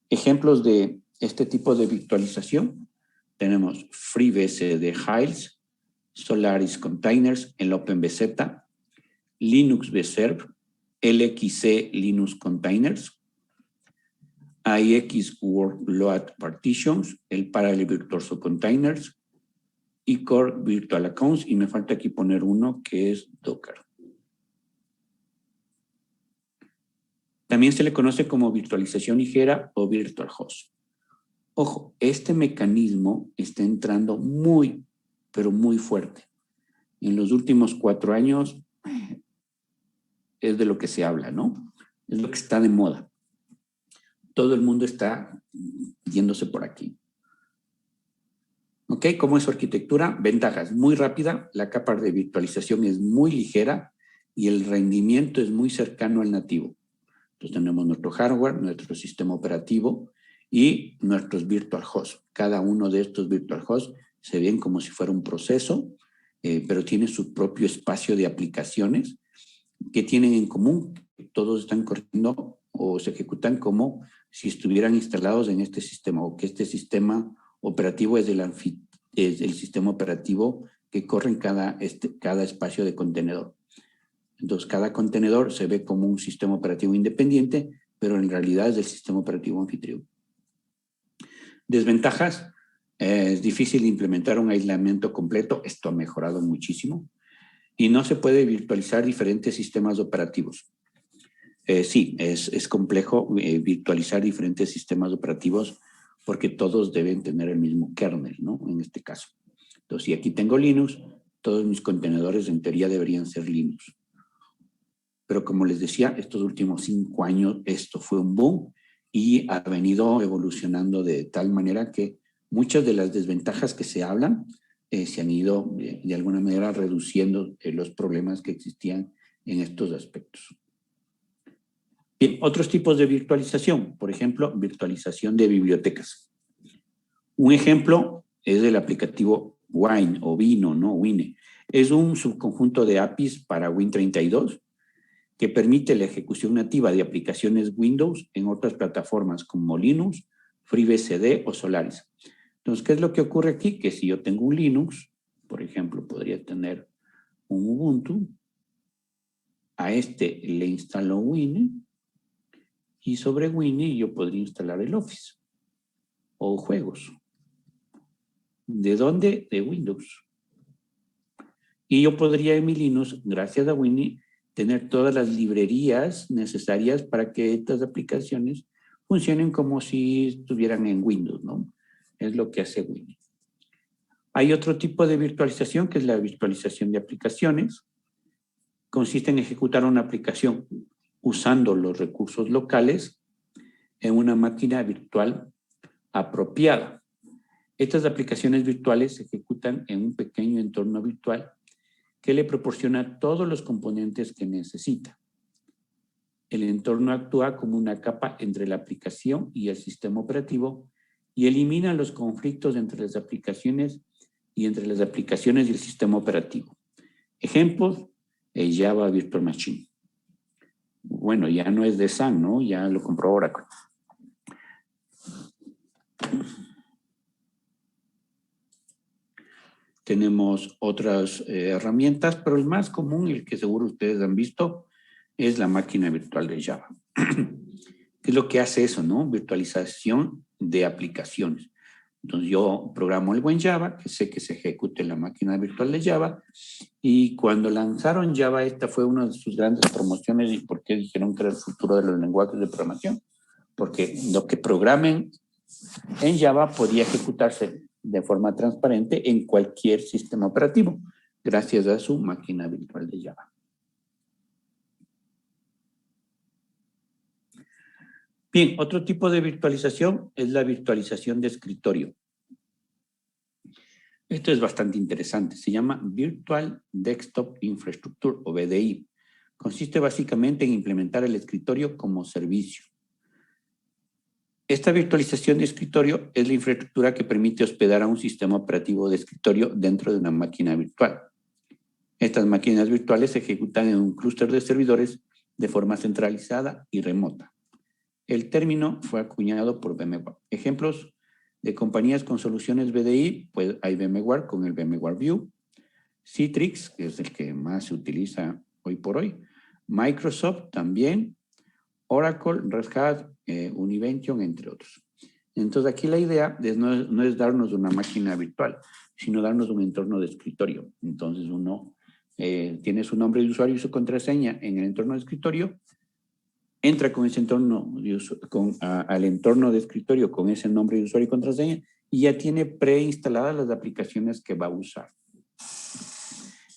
Ejemplos de este tipo de virtualización tenemos FreeBSD Hiles, Solaris Containers, el OpenBZ, Linux Vserv, LXC Linux Containers, AIX Workload Partitions, el Parallel Virtuoso Containers, y Core Virtual Accounts, y me falta aquí poner uno que es Docker. También se le conoce como virtualización ligera o virtual host. Ojo, este mecanismo está entrando muy, pero muy fuerte. En los últimos 4 años es de lo que se habla, ¿no? Es lo que está de moda. Todo el mundo está yéndose por aquí. ¿Ok? ¿Cómo es su arquitectura? Ventajas, muy rápida, la capa de virtualización es muy ligera y el rendimiento es muy cercano al nativo. Entonces tenemos nuestro hardware, nuestro sistema operativo y nuestros virtual hosts. Cada uno de estos virtual hosts se ven como si fuera un proceso, pero tiene su propio espacio de aplicaciones que tienen en común. Todos están corriendo o se ejecutan como si estuvieran instalados en este sistema, o que este sistema operativo es el sistema operativo que corre en cada espacio de contenedor. Entonces, cada contenedor se ve como un sistema operativo independiente, pero en realidad es el sistema operativo anfitrión. Desventajas: es difícil implementar un aislamiento completo. Esto ha mejorado muchísimo. Y no se puede virtualizar diferentes sistemas operativos. Sí, es complejo virtualizar diferentes sistemas operativos porque todos deben tener el mismo kernel, ¿no? En este caso. Entonces, si aquí tengo Linux, todos mis contenedores en teoría deberían ser Linux. Pero como les decía, estos últimos 5 años esto fue un boom y ha venido evolucionando de tal manera que muchas de las desventajas que se hablan se han ido de alguna manera reduciendo los problemas que existían en estos aspectos. Bien, otros tipos de virtualización, por ejemplo, virtualización de bibliotecas. Un ejemplo es el aplicativo Wine o Vino, ¿no? Wine. Es un subconjunto de APIs para Win32 que permite la ejecución nativa de aplicaciones Windows en otras plataformas como Linux, FreeBSD o Solaris. Entonces, ¿qué es lo que ocurre aquí? Que si yo tengo un Linux, por ejemplo, podría tener un Ubuntu, a este le instalo Wine, y sobre Wine yo podría instalar el Office o juegos. ¿De dónde? De Windows. Y yo podría en mi Linux, gracias a Wine, tener todas las librerías necesarias para que estas aplicaciones funcionen como si estuvieran en Windows, ¿no? Es lo que hace Wine. Hay otro tipo de virtualización que es la virtualización de aplicaciones. Consiste en ejecutar una aplicación usando los recursos locales en una máquina virtual apropiada. Estas aplicaciones virtuales se ejecutan en un pequeño entorno virtual que le proporciona todos los componentes que necesita. El entorno actúa como una capa entre la aplicación y el sistema operativo y elimina los conflictos entre las aplicaciones y entre las aplicaciones y el sistema operativo. Ejemplos: Java Virtual Machine. Bueno, ya no es de Sun, ¿no? Ya lo compró Oracle. Tenemos otras herramientas, pero el más común, el que seguro ustedes han visto, es la máquina virtual de Java. ¿Qué es lo que hace eso, no? Virtualización de aplicaciones. Entonces yo programo algo en Java, que sé que se ejecute en la máquina virtual de Java, y cuando lanzaron Java, esta fue una de sus grandes promociones. ¿Y por qué dijeron que era el futuro de los lenguajes de programación? Porque lo que programen en Java podía ejecutarse de forma transparente en cualquier sistema operativo, gracias a su máquina virtual de Java. Bien, otro tipo de virtualización es la virtualización de escritorio. Esto es bastante interesante. Se llama Virtual Desktop Infrastructure, o VDI. Consiste básicamente en implementar el escritorio como servicio. Esta virtualización de escritorio es la infraestructura que permite hospedar a un sistema operativo de escritorio dentro de una máquina virtual. Estas máquinas virtuales se ejecutan en un clúster de servidores de forma centralizada y remota. El término fue acuñado por VMware. Ejemplos de compañías con soluciones VDI, pues hay VMware con el VMware View, Citrix, que es el que más se utiliza hoy por hoy, Microsoft también, Oracle, Red Hat, Univention, entre otros. Entonces aquí la idea no es darnos una máquina virtual, sino darnos un entorno de escritorio. Entonces uno tiene su nombre de usuario y su contraseña en el entorno de escritorio, entra con ese entorno al entorno de escritorio con ese nombre de usuario y contraseña y ya tiene preinstaladas las aplicaciones que va a usar.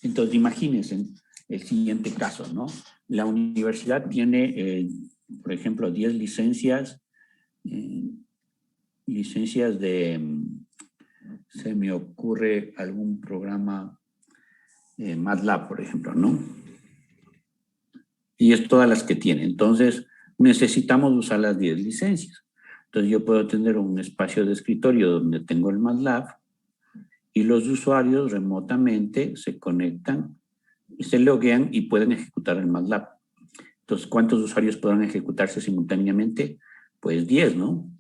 Entonces imagínense el siguiente caso, ¿no? La universidad tiene, por ejemplo, 10 licencias, se me ocurre algún programa, MATLAB, por ejemplo, ¿no? Y es todas las que tiene. Entonces, necesitamos usar las 10 licencias. Entonces, yo puedo tener un espacio de escritorio donde tengo el MATLAB y los usuarios remotamente se conectan, se loguean y pueden ejecutar el MATLAB. Entonces, ¿cuántos usuarios podrán ejecutarse simultáneamente? Pues 10, ¿no?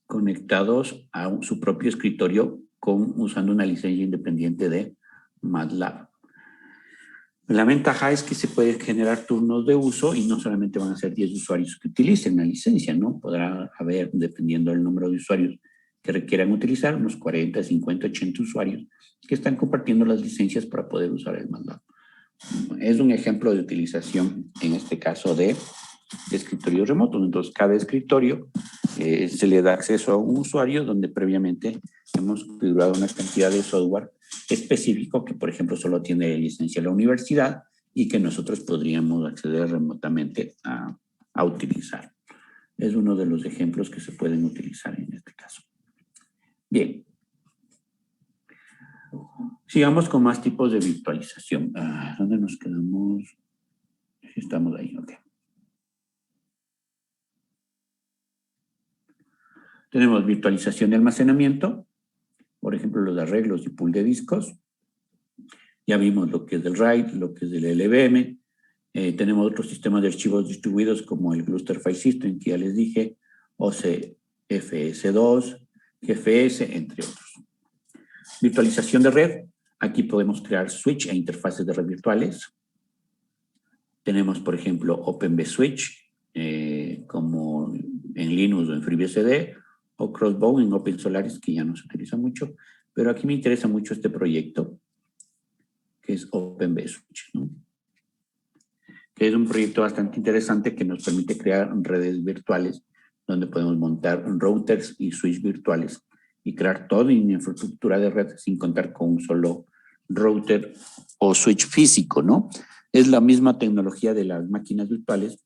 Conectados a su propio escritorio usando una licencia independiente de MATLAB. La ventaja es que se puede generar turnos de uso y no solamente van a ser 10 usuarios que utilicen la licencia, ¿no? Podrá haber, dependiendo del número de usuarios que requieran utilizar, unos 40, 50, 80 usuarios que están compartiendo las licencias para poder usar el MATLAB. Es un ejemplo de utilización, en este caso, de escritorios remotos. Entonces, cada escritorio se le da acceso a un usuario donde previamente hemos configurado una cantidad de software específico que, por ejemplo, solo tiene licencia la universidad y que nosotros podríamos acceder remotamente a utilizar. Es uno de los ejemplos que se pueden utilizar en este caso. Bien. Sigamos con más tipos de virtualización. ¿Dónde nos quedamos? Estamos ahí, ok. Tenemos virtualización de almacenamiento, por ejemplo, los arreglos y pool de discos. Ya vimos lo que es del RAID, lo que es del LVM. Tenemos otros sistemas de archivos distribuidos como el Cluster File System, que ya les dije, OCFS2, GFS, entre otros. Virtualización de red. Aquí podemos crear switch e interfaces de red virtuales. Tenemos, por ejemplo, OpenVSwitch, como en Linux o en FreeBSD, o Crossbow en OpenSolaris, que ya no se utiliza mucho, pero aquí me interesa mucho este proyecto, que es OpenVSwitch, ¿no? Que es un proyecto bastante interesante que nos permite crear redes virtuales donde podemos montar routers y switch virtuales y crear toda una infraestructura de red sin contar con un solo router o switch físico, ¿no? Es la misma tecnología de las máquinas virtuales,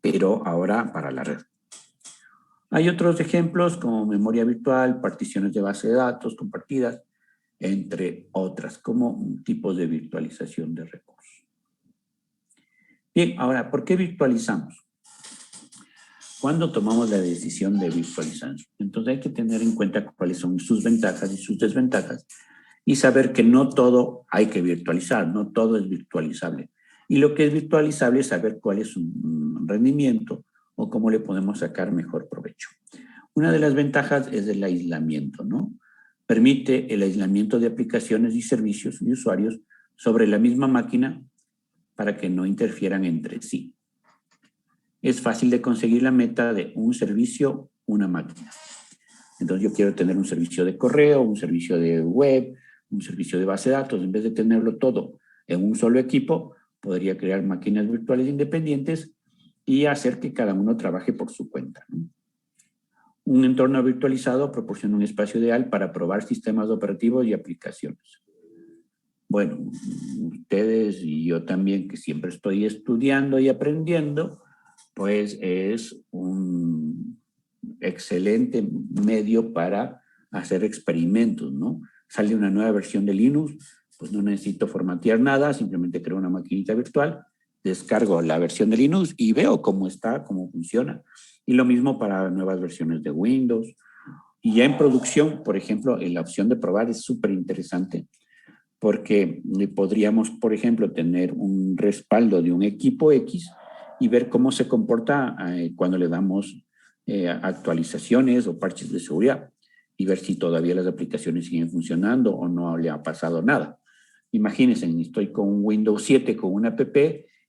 pero ahora para la red. Hay otros ejemplos como memoria virtual, particiones de base de datos compartidas, entre otras, como tipos de virtualización de recursos. Bien, ahora, ¿por qué virtualizamos? ¿Cuándo tomamos la decisión de virtualizar? Entonces hay que tener en cuenta cuáles son sus ventajas y sus desventajas y saber que no todo hay que virtualizar, no todo es virtualizable. Y lo que es virtualizable es saber cuál es su rendimiento o cómo le podemos sacar mejor provecho. Una de las ventajas es el aislamiento, ¿no? Permite el aislamiento de aplicaciones y servicios y usuarios sobre la misma máquina para que no interfieran entre sí. Es fácil de conseguir la meta de un servicio, una máquina. Entonces yo quiero tener un servicio de correo, un servicio de web, un servicio de base de datos. En vez de tenerlo todo en un solo equipo, podría crear máquinas virtuales independientes y hacer que cada uno trabaje por su cuenta, ¿no? Un entorno virtualizado proporciona un espacio ideal para probar sistemas operativos y aplicaciones. Bueno, ustedes y yo también, que siempre estoy estudiando y aprendiendo, pues es un excelente medio para hacer experimentos, ¿no? Sale una nueva versión de Linux, pues no necesito formatear nada, simplemente creo una maquinita virtual, descargo la versión de Linux y veo cómo está, cómo funciona. Y lo mismo para nuevas versiones de Windows. Y ya en producción, por ejemplo, la opción de probar es súper interesante porque podríamos, por ejemplo, tener un respaldo de un equipo X y ver cómo se comporta cuando le damos actualizaciones o parches de seguridad y ver si todavía las aplicaciones siguen funcionando o no le ha pasado nada. Imagínense, estoy con Windows 7 con una app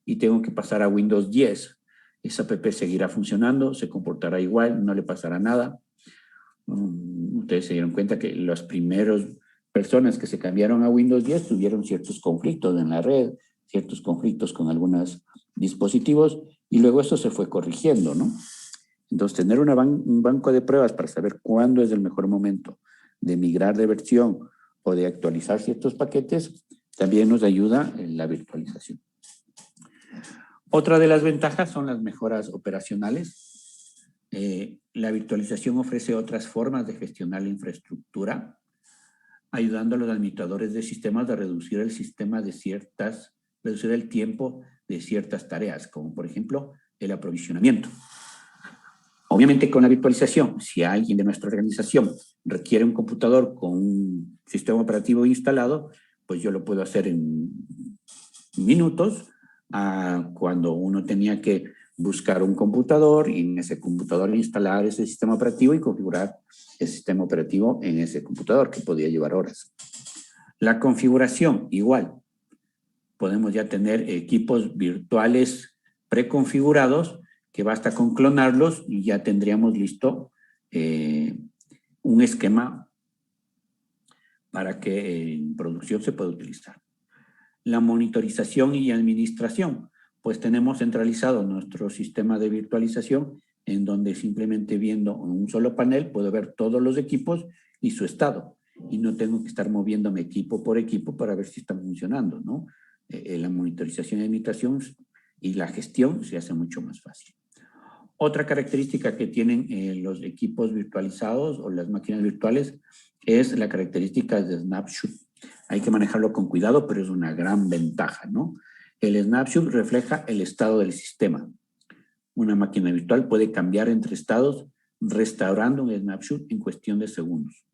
y tengo que pasar a Windows 10. Esa app seguirá funcionando, se comportará igual, no le pasará nada. Ustedes se dieron cuenta que las primeras personas que se cambiaron a Windows 10 tuvieron ciertos conflictos en la red, ciertos conflictos con algunos dispositivos y luego eso se fue corrigiendo, ¿no? Entonces, tener un banco de pruebas para saber cuándo es el mejor momento de migrar de versión o de actualizar ciertos paquetes también nos ayuda en la virtualización. Otra de las ventajas son las mejoras operacionales. La virtualización ofrece otras formas de gestionar la infraestructura, ayudando a los administradores de sistemas a reducir el tiempo de ciertas tareas, como por ejemplo el aprovisionamiento. Obviamente con la virtualización, si alguien de nuestra organización requiere un computador con un sistema operativo instalado, pues yo lo puedo hacer en minutos, cuando uno tenía que buscar un computador y en ese computador instalar ese sistema operativo y configurar el sistema operativo en ese computador, que podía llevar horas. La configuración, igual. Podemos ya tener equipos virtuales preconfigurados que basta con clonarlos y ya tendríamos listo un esquema para que en producción se pueda utilizar. La monitorización y administración. Pues tenemos centralizado nuestro sistema de virtualización en donde simplemente viendo un solo panel puedo ver todos los equipos y su estado. Y no tengo que estar moviéndome equipo por equipo para ver si están funcionando, ¿no? La monitorización y administración y la gestión se hace mucho más fácil. Otra característica que tienen los equipos virtualizados o las máquinas virtuales es la característica de snapshot. Hay que manejarlo con cuidado, pero es una gran ventaja, ¿no? El snapshot refleja el estado del sistema. Una máquina virtual puede cambiar entre estados restaurando un snapshot en cuestión de segundos.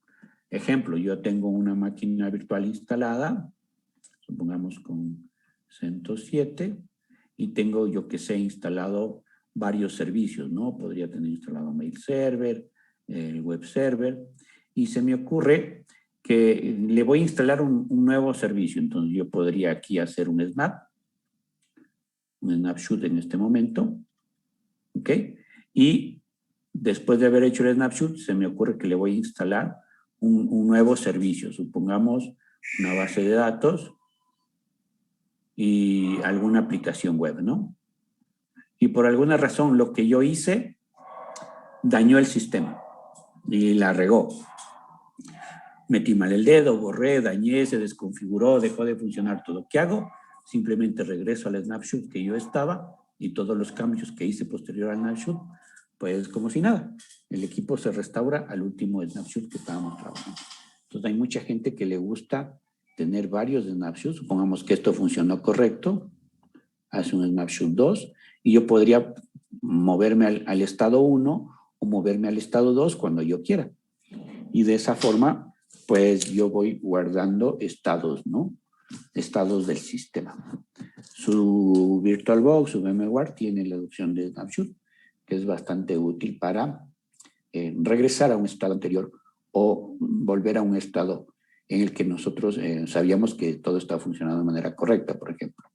Ejemplo, yo tengo una máquina virtual instalada, supongamos con CentOS 7, y tengo, yo que sé, instalado varios servicios, ¿no? Podría tener instalado Mail Server, el Web Server, y se me ocurre que le voy a instalar un nuevo servicio. Entonces yo podría aquí hacer un snapshot en este momento, ¿ok? Y después de haber hecho el snapshot, se me ocurre que le voy a instalar un nuevo servicio, supongamos una base de datos y alguna aplicación web, ¿no? Y por alguna razón lo que yo hice dañó el sistema y la regó. Metí mal el dedo, borré, dañé, se desconfiguró, dejó de funcionar todo. ¿Qué hago? Simplemente regreso al snapshot que yo estaba y todos los cambios que hice posterior al snapshot, pues como si nada. El equipo se restaura al último snapshot que estábamos trabajando. Entonces hay mucha gente que le gusta tener varios snapshots. Supongamos que esto funcionó correcto, hace un snapshot 2 y yo podría moverme al estado 1 o moverme al estado 2 cuando yo quiera. Y de esa forma, pues yo voy guardando estados, ¿no? Estados del sistema. Su VirtualBox, su VMware, tiene la opción de snapshot, que es bastante útil para regresar a un estado anterior o volver a un estado en el que nosotros sabíamos que todo estaba funcionando de manera correcta, por ejemplo.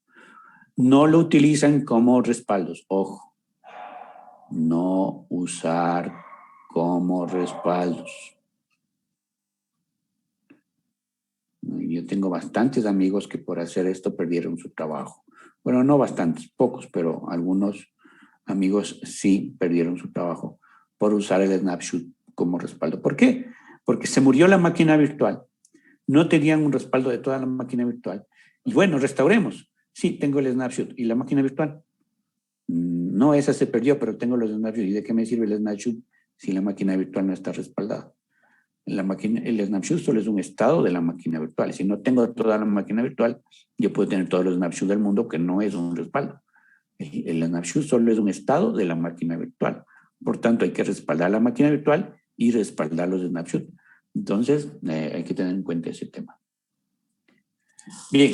No lo utilizan como respaldos, ojo. No usar como respaldos. Yo tengo bastantes amigos que por hacer esto perdieron su trabajo. Bueno, no bastantes, pocos, pero algunos amigos sí perdieron su trabajo por usar el snapshot como respaldo. ¿Por qué? Porque se murió la máquina virtual. No tenían un respaldo de toda la máquina virtual. Y bueno, restauremos. Sí, tengo el snapshot. ¿Y la máquina virtual? No, esa se perdió, pero tengo los snapshots. ¿Y de qué me sirve el snapshot si la máquina virtual no está respaldada? El snapshot solo es un estado de la máquina virtual. Si no tengo toda la máquina virtual, yo puedo tener todos los snapshots del mundo, que no es un respaldo. El snapshot solo es un estado de la máquina virtual. Por tanto, hay que respaldar la máquina virtual y respaldar los snapshots. Entonces, hay que tener en cuenta ese tema. Bien.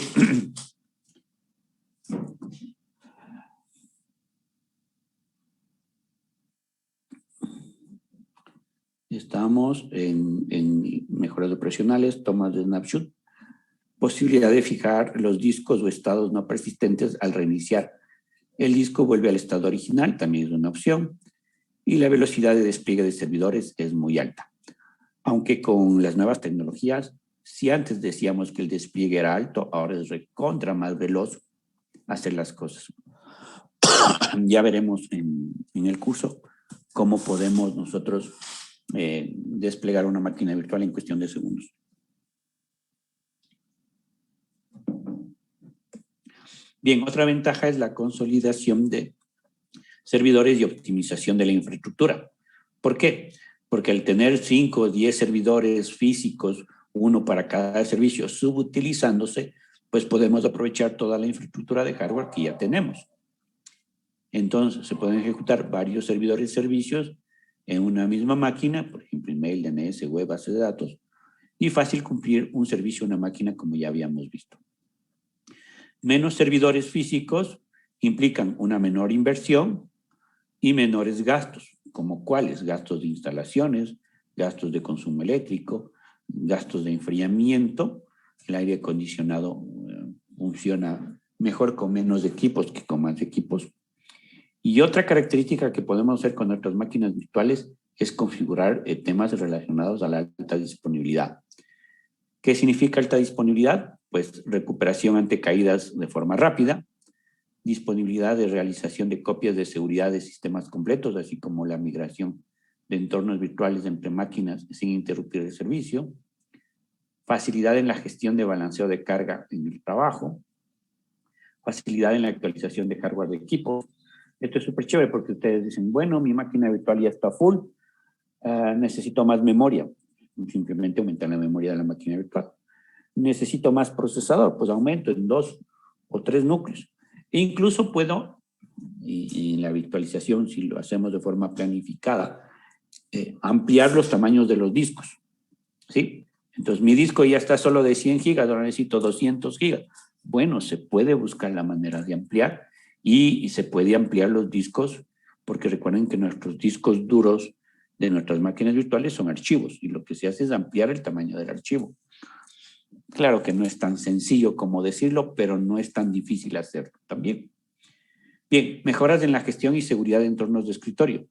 Estamos en mejoras operacionales, tomas de snapshot, posibilidad de fijar los discos o estados no persistentes al reiniciar. El disco vuelve al estado original, también es una opción, y la velocidad de despliegue de servidores es muy alta. Aunque con las nuevas tecnologías, si antes decíamos que el despliegue era alto, ahora es recontra más veloz hacer las cosas. Ya veremos en el curso cómo podemos nosotros desplegar una máquina virtual en cuestión de segundos. Bien, otra ventaja es la consolidación de servidores y optimización de la infraestructura. ¿Por qué? Porque al tener 5 o 10 servidores físicos, uno para cada servicio subutilizándose, pues podemos aprovechar toda la infraestructura de hardware que ya tenemos. Entonces, se pueden ejecutar varios servidores y servicios en una misma máquina, por ejemplo, email, DNS, web, base de datos, y fácil cumplir un servicio en una máquina como ya habíamos visto. Menos servidores físicos implican una menor inversión y menores gastos, como cuáles, gastos de instalaciones, gastos de consumo eléctrico, gastos de enfriamiento. El aire acondicionado funciona mejor con menos equipos que con más equipos. Y otra característica que podemos hacer con nuestras máquinas virtuales es configurar temas relacionados a la alta disponibilidad. ¿Qué significa alta disponibilidad? Pues recuperación ante caídas de forma rápida, disponibilidad de realización de copias de seguridad de sistemas completos, así como la migración de entornos virtuales entre máquinas sin interrumpir el servicio, facilidad en la gestión de balanceo de carga en el trabajo, facilidad en la actualización de hardware de equipo. Esto es súper chévere porque ustedes dicen, bueno, mi máquina virtual ya está full, necesito más memoria. Simplemente aumentar la memoria de la máquina virtual. Necesito más procesador, pues aumento en 2 o 3 núcleos. E incluso puedo, y en la virtualización, si lo hacemos de forma planificada, ampliar los tamaños de los discos, ¿sí? Entonces, mi disco ya está solo de 100 gigas, ahora necesito 200 gigas. Bueno, se puede buscar la manera de ampliar y se puede ampliar los discos, porque recuerden que nuestros discos duros de nuestras máquinas virtuales son archivos y lo que se hace es ampliar el tamaño del archivo. Claro que no es tan sencillo como decirlo, pero no es tan difícil hacerlo también. Bien, mejoras en la gestión y seguridad de entornos de escritorio.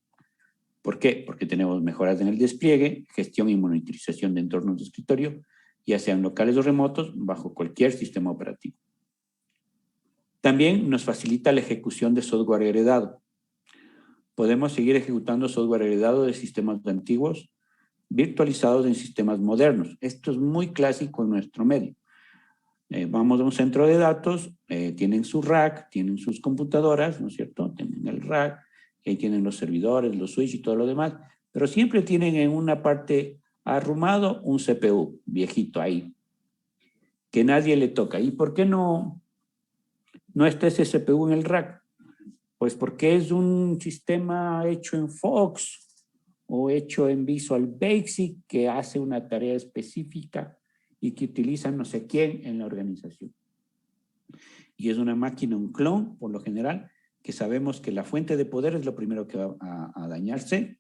¿Por qué? Porque tenemos mejoras en el despliegue, gestión y monitorización de entornos de escritorio, ya sean locales o remotos, bajo cualquier sistema operativo. También nos facilita la ejecución de software heredado. Podemos seguir ejecutando software heredado de sistemas antiguos, virtualizados en sistemas modernos. Esto es muy clásico en nuestro medio. Vamos a un centro de datos, tienen su rack, tienen sus computadoras, ¿no es cierto? Tienen el rack, ahí tienen los servidores, los switches y todo lo demás, pero siempre tienen en una parte arrumado un CPU viejito ahí, que nadie le toca. ¿Y por qué no está ese CPU en el rack? Pues porque es un sistema hecho en Fox o hecho en Visual Basic que hace una tarea específica y que utiliza no sé quién en la organización. Y es una máquina, un clon, por lo general, que sabemos que la fuente de poder es lo primero que va a dañarse.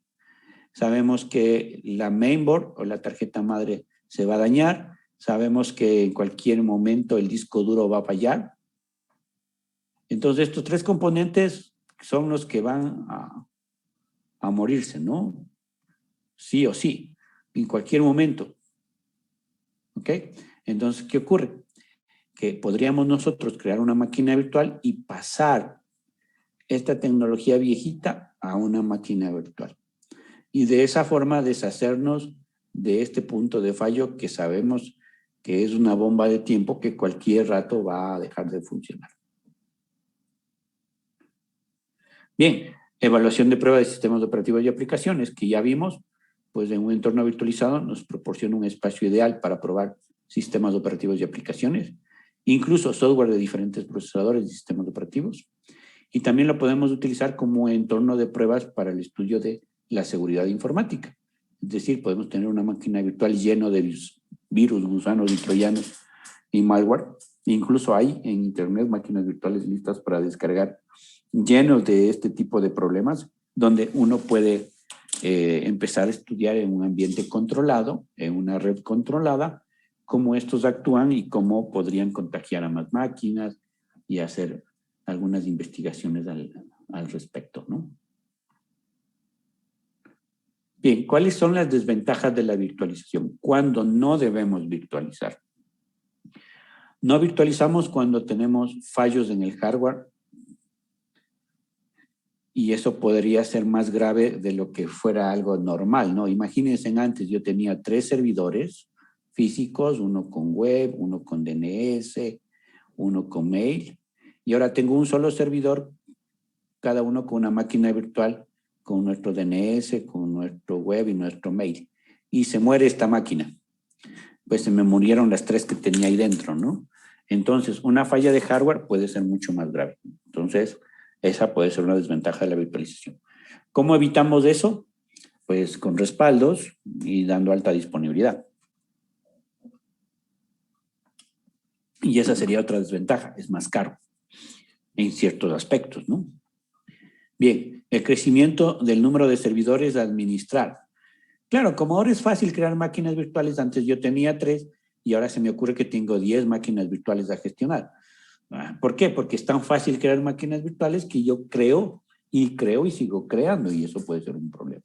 Sabemos que la mainboard o la tarjeta madre se va a dañar. Sabemos que en cualquier momento el disco duro va a fallar. Entonces, estos tres componentes son los que van a morirse, ¿no? Sí o sí, en cualquier momento. ¿Ok? Entonces, ¿qué ocurre? Que podríamos nosotros crear una máquina virtual y pasar esta tecnología viejita a una máquina virtual. Y de esa forma deshacernos de este punto de fallo que sabemos que es una bomba de tiempo que cualquier rato va a dejar de funcionar. Bien, evaluación de prueba de sistemas operativos y aplicaciones, que ya vimos, pues en un entorno virtualizado nos proporciona un espacio ideal para probar sistemas operativos y aplicaciones, incluso software de diferentes procesadores y sistemas operativos. Y también lo podemos utilizar como entorno de pruebas para el estudio de la seguridad informática. Es decir, podemos tener una máquina virtual llena de virus, gusanos y troyanos y malware. Incluso hay en Internet máquinas virtuales listas para descargar llenos de este tipo de problemas, donde uno puede empezar a estudiar en un ambiente controlado, en una red controlada, cómo estos actúan y cómo podrían contagiar a más máquinas y hacer algunas investigaciones al respecto, ¿no? Bien, ¿cuáles son las desventajas de la virtualización? ¿Cuándo no debemos virtualizar? No virtualizamos cuando tenemos fallos en el hardware y eso podría ser más grave de lo que fuera algo normal, ¿no? Imagínense, antes yo tenía 3 servidores físicos, uno con web, uno con DNS, uno con mail, y ahora tengo un solo servidor, cada uno con una máquina virtual, con nuestro DNS, con nuestro web y nuestro mail. Y se muere esta máquina. Pues se me murieron las 3 que tenía ahí dentro, ¿no? Entonces, una falla de hardware puede ser mucho más grave. Entonces, esa puede ser una desventaja de la virtualización. ¿Cómo evitamos eso? Pues con respaldos y dando alta disponibilidad. Y esa sería otra desventaja, es más caro en ciertos aspectos, ¿no? Bien, el crecimiento del número de servidores a administrar. Claro, como ahora es fácil crear máquinas virtuales, antes yo tenía 3 y ahora se me ocurre que tengo 10 máquinas virtuales a gestionar. ¿Por qué? Porque es tan fácil crear máquinas virtuales que yo creo y sigo creando, y eso puede ser un problema.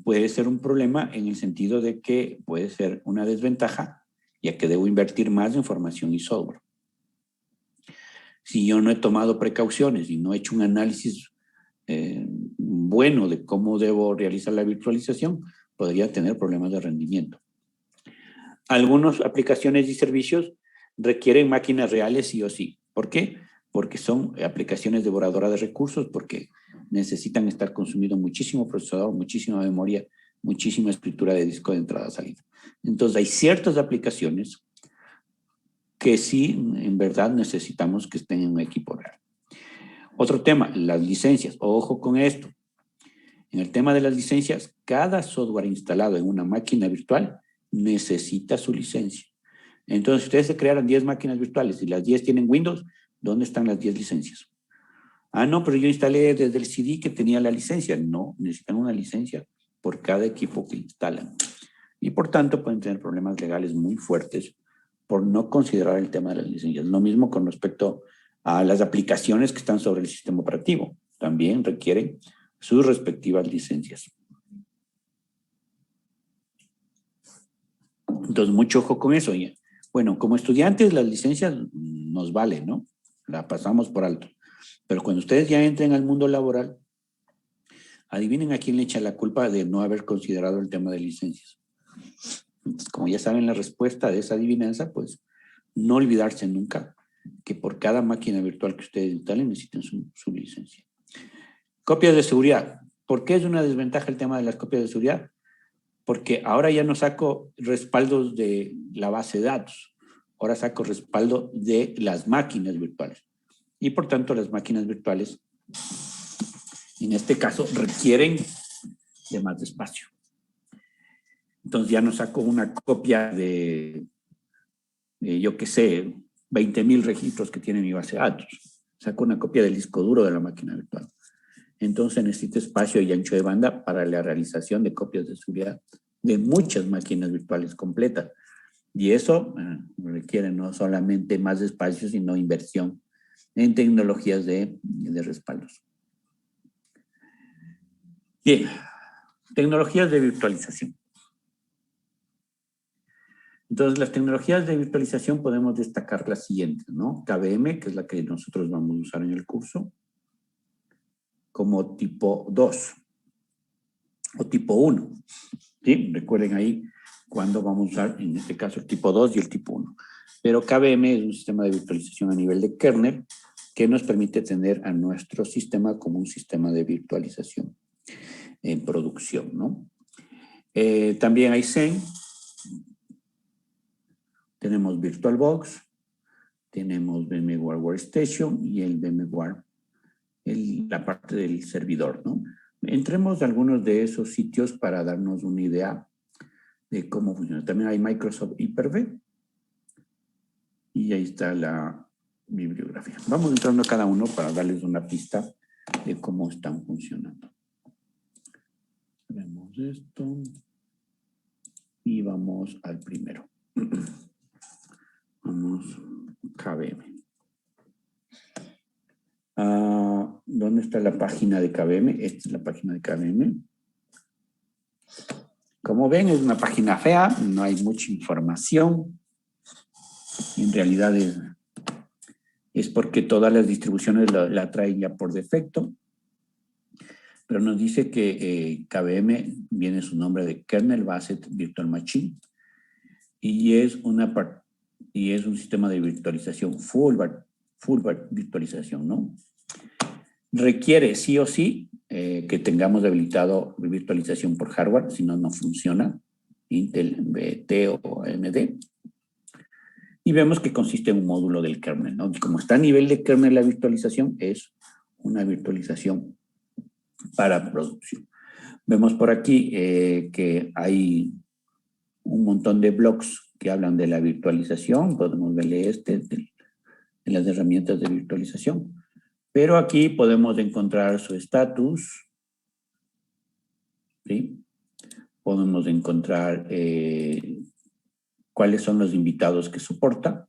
Puede ser un problema en el sentido de que puede ser una desventaja, ya que debo invertir más en formación y software. Si yo no he tomado precauciones y no he hecho un análisis bueno de cómo debo realizar la virtualización, podría tener problemas de rendimiento. Algunas aplicaciones y servicios requieren máquinas reales sí o sí. ¿Por qué? Porque son aplicaciones devoradoras de recursos, porque necesitan estar consumiendo muchísimo procesador, muchísima memoria, muchísima escritura de disco de entrada-salida. Entonces, hay ciertas aplicaciones que sí, en verdad, necesitamos que estén en un equipo real. Otro tema, las licencias. Ojo con esto. En el tema de las licencias, cada software instalado en una máquina virtual necesita su licencia. Entonces, si ustedes se crearan 10 máquinas virtuales y las 10 tienen Windows, ¿dónde están las 10 licencias? Ah, no, pero yo instalé desde el CD que tenía la licencia. No, necesitan una licencia por cada equipo que instalan. Y por tanto pueden tener problemas legales muy fuertes por no considerar el tema de las licencias. Lo mismo con respecto a las aplicaciones que están sobre el sistema operativo. También requieren sus respectivas licencias. Entonces, mucho ojo con eso. Bueno, como estudiantes las licencias nos valen, ¿no? La pasamos por alto. Pero cuando ustedes ya entren al mundo laboral, adivinen a quién le echa la culpa de no haber considerado el tema de licencias. Entonces, como ya saben la respuesta de esa adivinanza, pues no olvidarse nunca que por cada máquina virtual que ustedes instalen necesitan su licencia. Copias de seguridad. ¿Por qué es una desventaja el tema de las copias de seguridad? Porque ahora ya no saco respaldos de la base de datos, ahora saco respaldo de las máquinas virtuales. Y por tanto las máquinas virtuales, en este caso, requieren de más espacio. Entonces ya no saco una copia de yo qué sé, 20,000 registros que tiene mi base de datos. Saco una copia del disco duro de la máquina virtual. Entonces necesito espacio y ancho de banda para la realización de copias de seguridad de muchas máquinas virtuales completas. Y eso requiere no solamente más espacio, sino inversión en tecnologías de respaldos. Bien, tecnologías de virtualización. Entonces, las tecnologías de virtualización podemos destacar las siguientes, ¿no? KVM, que es la que nosotros vamos a usar en el curso, como tipo 2 o tipo 1. ¿Sí? Recuerden ahí cuándo vamos a usar, en este caso, el tipo 2 y el tipo 1. Pero KVM es un sistema de virtualización a nivel de kernel que nos permite tener a nuestro sistema como un sistema de virtualización en producción, ¿no? También hay Xen, tenemos VirtualBox, tenemos VMware Workstation y el VMware, la parte del servidor, ¿no? Entremos a algunos de esos sitios para darnos una idea de cómo funciona. También hay Microsoft Hyper-V y ahí está la bibliografía. Vamos entrando a cada uno para darles una pista de cómo están funcionando. Vemos esto y vamos al primero. Vamos, KVM. ¿Dónde está la página de KVM? Esta es la página de KVM. Como ven, es una página fea, no hay mucha información. En realidad es porque todas las distribuciones la traen ya por defecto. Pero nos dice que KVM viene su nombre de Kernel Based Virtual Machine y es un sistema de virtualización full virtualización, ¿no? Requiere sí o sí que tengamos habilitado virtualización por hardware, si no, no funciona, Intel, VT o AMD. Y vemos que consiste en un módulo del kernel, ¿no? Y como está a nivel de kernel la virtualización, es una virtualización para producción. Vemos por aquí que hay un montón de blogs que hablan de la virtualización. Podemos verle de las herramientas de virtualización. Pero aquí podemos encontrar su estatus, ¿sí? Podemos encontrar cuáles son los invitados que soporta.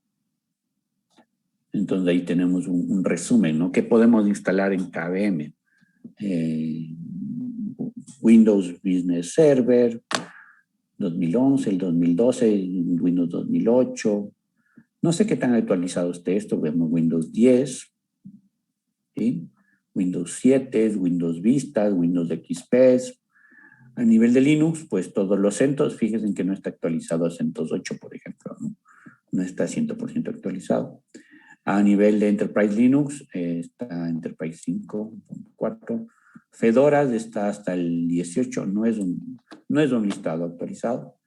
Entonces ahí tenemos un resumen, ¿no? ¿Qué podemos instalar en KVM? Windows Business Server, 2011, el 2012, Windows 2008. No sé qué tan actualizado esté esto. Vemos Windows 10, ¿sí? Windows 7, Windows Vista, Windows XP. A nivel de Linux, pues todos los CentOS, fíjense que no está actualizado a CentOS 8, por ejemplo, ¿no? No está 100% actualizado. A nivel de Enterprise Linux, está Enterprise 5.4. Fedora está hasta el 18, no es un listado actualizado.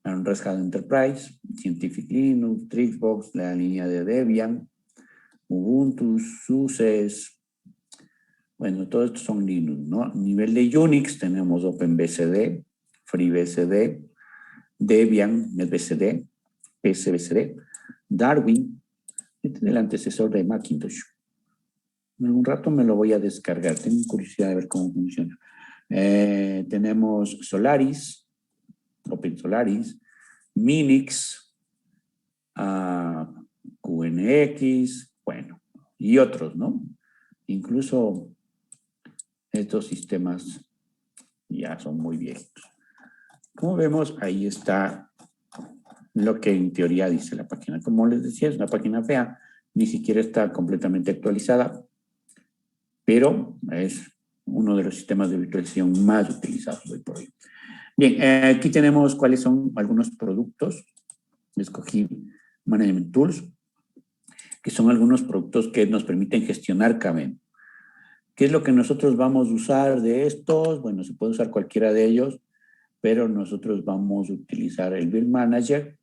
Red Hat Enterprise, Scientific Linux, Trixbox, la línea de Debian, Ubuntu, SUSE. Bueno, todos estos son Linux, ¿no? A nivel de Unix tenemos OpenBSD, FreeBSD, Debian, NetBSD, PSBSD, Darwin. Este es el antecesor de Macintosh. En un rato me lo voy a descargar. Tengo curiosidad de ver cómo funciona. Tenemos Solaris, OpenSolaris, Minix, QNX, bueno, y otros, ¿no? Incluso estos sistemas ya son muy viejos. Como vemos, ahí está lo que en teoría dice la página. Como les decía, es una página fea, ni siquiera está completamente actualizada, pero es uno de los sistemas de virtualización más utilizados hoy por hoy. Bien, aquí tenemos cuáles son algunos productos. Escogí Management Tools, que son algunos productos que nos permiten gestionar KVM. ¿Qué es lo que nosotros vamos a usar de estos? Bueno, se puede usar cualquiera de ellos, pero nosotros vamos a utilizar el Build Manager,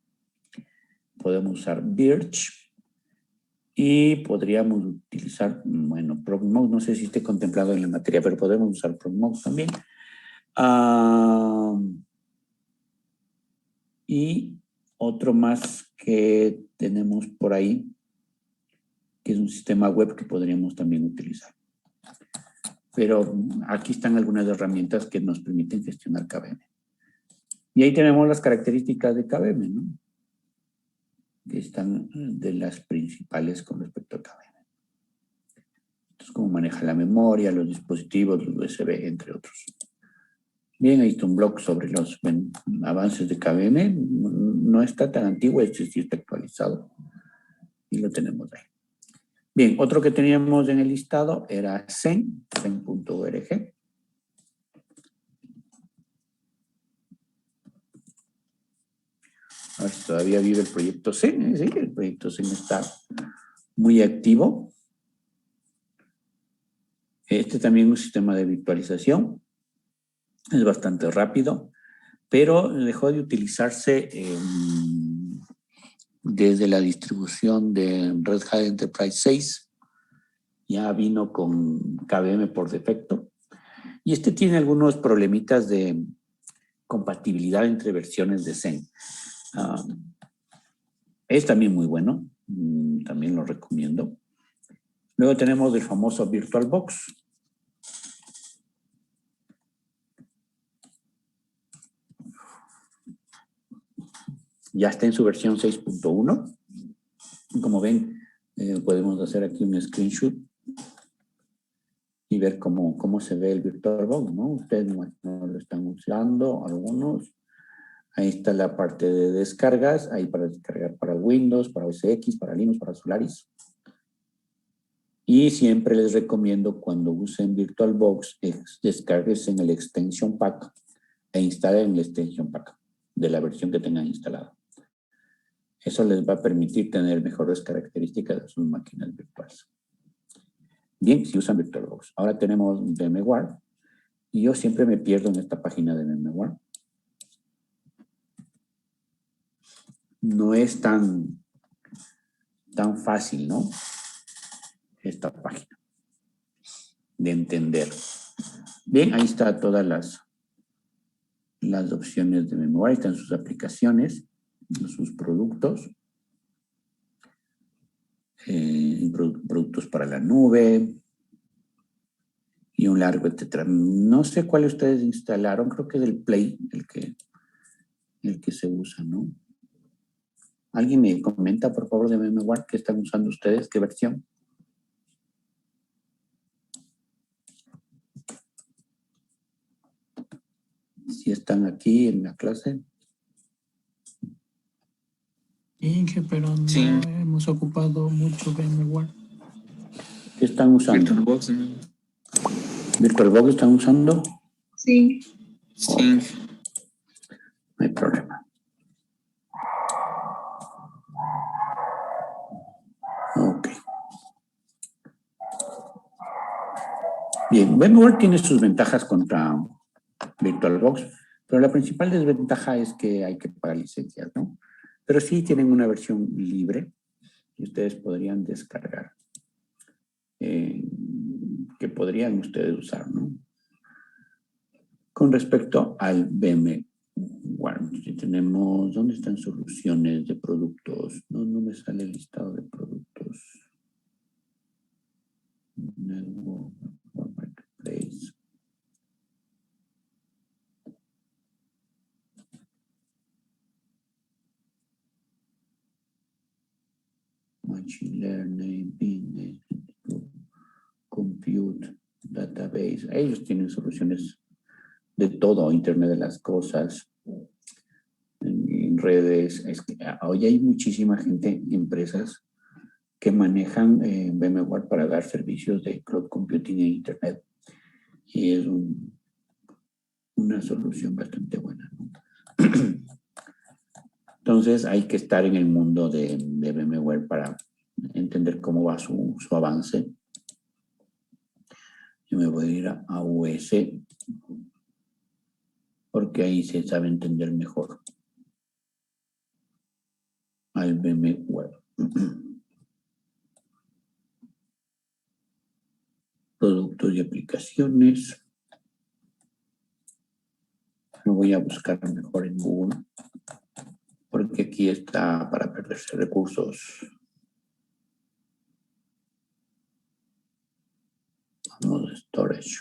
podemos usar Birch y podríamos utilizar, bueno, Promote, no sé si esté contemplado en la materia, pero podemos usar Promote también. Y otro más que tenemos por ahí, que es un sistema web que podríamos también utilizar. Pero aquí están algunas herramientas que nos permiten gestionar KVM. Y ahí tenemos las características de KVM, ¿no? Que están de las principales con respecto a KVM. Entonces, cómo maneja la memoria, los dispositivos, los USB, entre otros. Bien, ahí está un blog sobre los avances de KVM. No está tan antiguo, este sí está actualizado. Y lo tenemos ahí. Bien, otro que teníamos en el listado era Zen, zen.org. A ver si todavía vive el proyecto Zen. Sí, el proyecto Zen está muy activo. Este también es un sistema de virtualización. Es bastante rápido, pero dejó de utilizarse desde la distribución de Red Hat Enterprise 6. Ya vino con KVM por defecto. Y este tiene algunos problemitas de compatibilidad entre versiones de Zen. Es también muy bueno, también lo recomiendo. Luego tenemos el famoso VirtualBox. Ya está en su versión 6.1. Como ven, podemos hacer aquí un screenshot y ver cómo se ve el VirtualBox, ¿no? Ustedes no lo están usando, algunos. Ahí está la parte de descargas, ahí para descargar para Windows, para OS X, para Linux, para Solaris. Y siempre les recomiendo cuando usen VirtualBox, descargues en el Extension Pack e instalen el Extension Pack de la versión que tengan instalada. Eso les va a permitir tener mejores características de sus máquinas virtuales. Bien, si usan VirtualBox. Ahora tenemos VMware. Y yo siempre me pierdo en esta página de VMware. No es tan fácil, ¿no? Esta página de entender. Bien, ahí está todas las opciones de VMware. Ahí están sus aplicaciones, sus productos. Productos para la nube, y un largo, etcétera. No sé cuál ustedes instalaron, creo que es el Play el que se usa, ¿no? ¿Alguien me comenta, por favor, de VMware qué están usando ustedes? ¿Qué versión? Si están aquí en la clase. Inge, pero no Sí. hemos ocupado mucho VMware. ¿Qué están usando? VirtualBox, ¿no? ¿VirtualBox están usando? Sí. Sí. No hay problema. Ok. Bien, VMware tiene sus ventajas contra VirtualBox, pero la principal desventaja es que hay que pagar licencias, ¿no? Pero sí tienen una versión libre que ustedes podrían descargar, que podrían ustedes usar, ¿no? Con respecto al VMware, si tenemos, ¿dónde están soluciones de productos? No me sale el listado de productos. Network, Marketplace. Machine Learning, Business, Compute, Database. Ellos tienen soluciones de todo, Internet de las cosas, en redes. Es que hoy hay muchísima gente, empresas, que manejan VMware para dar servicios de cloud computing e Internet. Y es una solución bastante buena, ¿no? Entonces hay que estar en el mundo de VMware para entender cómo va su avance. Yo me voy a ir a AWS porque ahí se sabe entender mejor al VMware. Productos y aplicaciones. Lo voy a buscar mejor en Google porque aquí está para perderse recursos. Vamos a storage.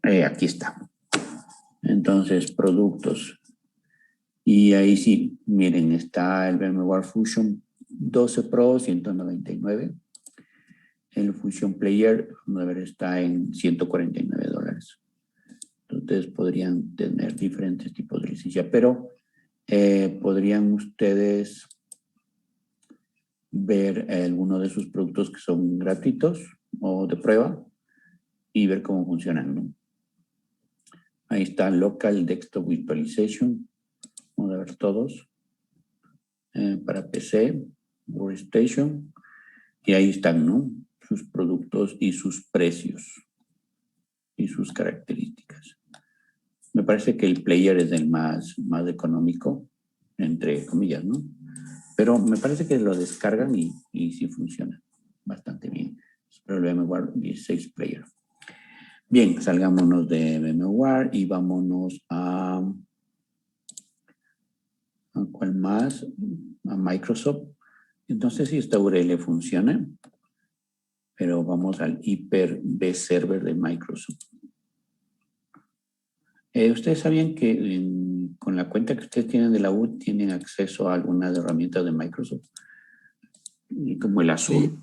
Aquí está. Entonces, productos. Y ahí sí, miren, está el VMware Fusion 12 Pro, 199. El Fusion Player, vamos a ver, está en $149. Ustedes podrían tener diferentes tipos de licencia, pero podrían ustedes ver algunos de sus productos que son gratuitos o de prueba y ver cómo funcionan, ¿no? Ahí está Local Desktop Virtualization. Vamos a ver todos. Para PC, Workstation. Y ahí están, ¿no? Sus productos y sus precios y sus características. Me parece que el player es el más económico, entre comillas, ¿no? Pero me parece que lo descargan y sí funciona bastante bien. Pero el VMware 16 player. Bien, salgámonos de VMware y vámonos a ¿cuál más? A Microsoft. Entonces, si esta URL funciona, pero vamos al Hyper-V Server de Microsoft. ¿Ustedes sabían que con la cuenta que ustedes tienen de la U tienen acceso a algunas herramientas de Microsoft? Y como el Azure, sí.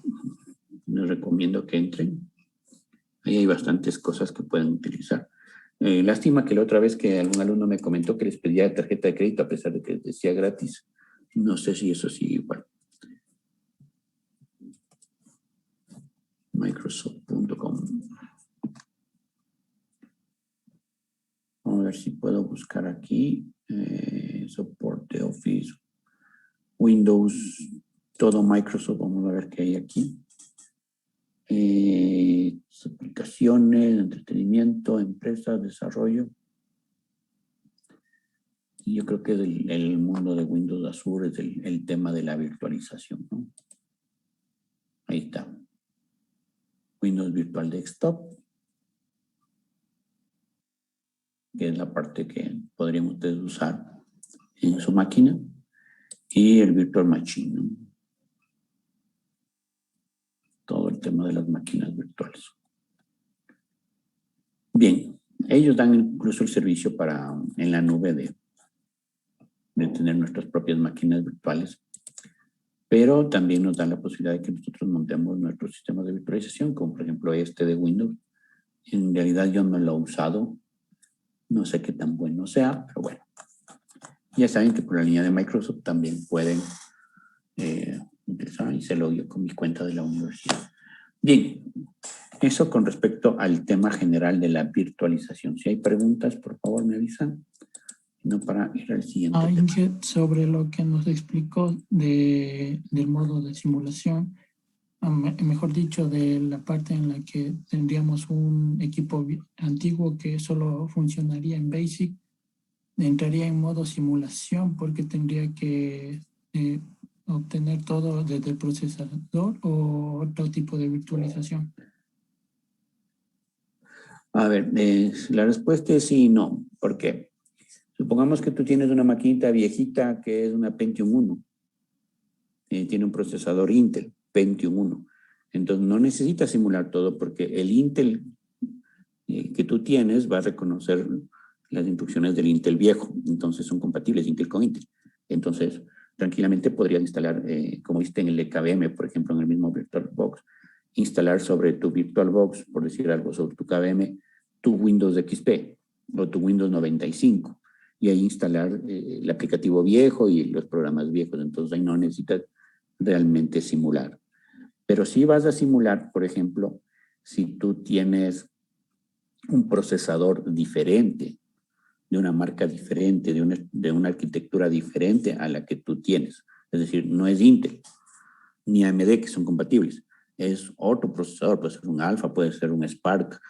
Les recomiendo que entren. Ahí hay bastantes cosas que pueden utilizar. Lástima que la otra vez que algún alumno me comentó que les pedía tarjeta de crédito a pesar de que decía gratis. No sé si eso sigue igual. Microsoft.com. Vamos a ver si puedo buscar aquí. Soporte Office, Windows, todo Microsoft. Vamos a ver qué hay aquí. Aplicaciones, entretenimiento, empresas, desarrollo. Y yo creo que el mundo de Windows Azure es el tema de la virtualización, ¿no? Ahí está. Windows Virtual Desktop, que es la parte que podrían ustedes usar en su máquina, y el Virtual Machine, ¿no? Todo el tema de las máquinas virtuales. Bien, ellos dan incluso el servicio para en la nube de tener nuestras propias máquinas virtuales, pero también nos dan la posibilidad de que nosotros montemos nuestros sistemas de virtualización, como por ejemplo este de Windows. En realidad yo no lo he usado, no sé qué tan bueno sea, pero bueno. Ya saben que por la línea de Microsoft también pueden utilizar, y se lo dio con mi cuenta de la universidad. Bien, eso con respecto al tema general de la virtualización. Si hay preguntas, por favor me avisan. No, para ir al siguiente tema. Inge, sobre lo que nos explicó del modo de simulación, mejor dicho, de la parte en la que tendríamos un equipo antiguo que solo funcionaría en BASIC, entraría en modo simulación porque tendría que obtener todo desde el procesador o otro tipo de virtualización. A ver, la respuesta es sí y no. ¿Por qué? Supongamos que tú tienes una maquinita viejita que es una Pentium 1. Tiene un procesador Intel, Pentium 1. Entonces no necesitas simular todo porque el Intel que tú tienes va a reconocer las instrucciones del Intel viejo. Entonces son compatibles Intel con Intel. Entonces tranquilamente podrías instalar, como viste en el KVM, por ejemplo, en el mismo VirtualBox, instalar sobre tu VirtualBox, por decir algo, sobre tu KVM, tu Windows XP o tu Windows 95 y ahí instalar el aplicativo viejo y los programas viejos. Entonces ahí no necesitas realmente simular. Pero sí vas a simular, por ejemplo, si tú tienes un procesador diferente, de una marca diferente, de una arquitectura diferente a la que tú tienes. Es decir, no es Intel ni AMD que son compatibles. Es otro procesador, puede ser un Alpha, puede ser un Spark.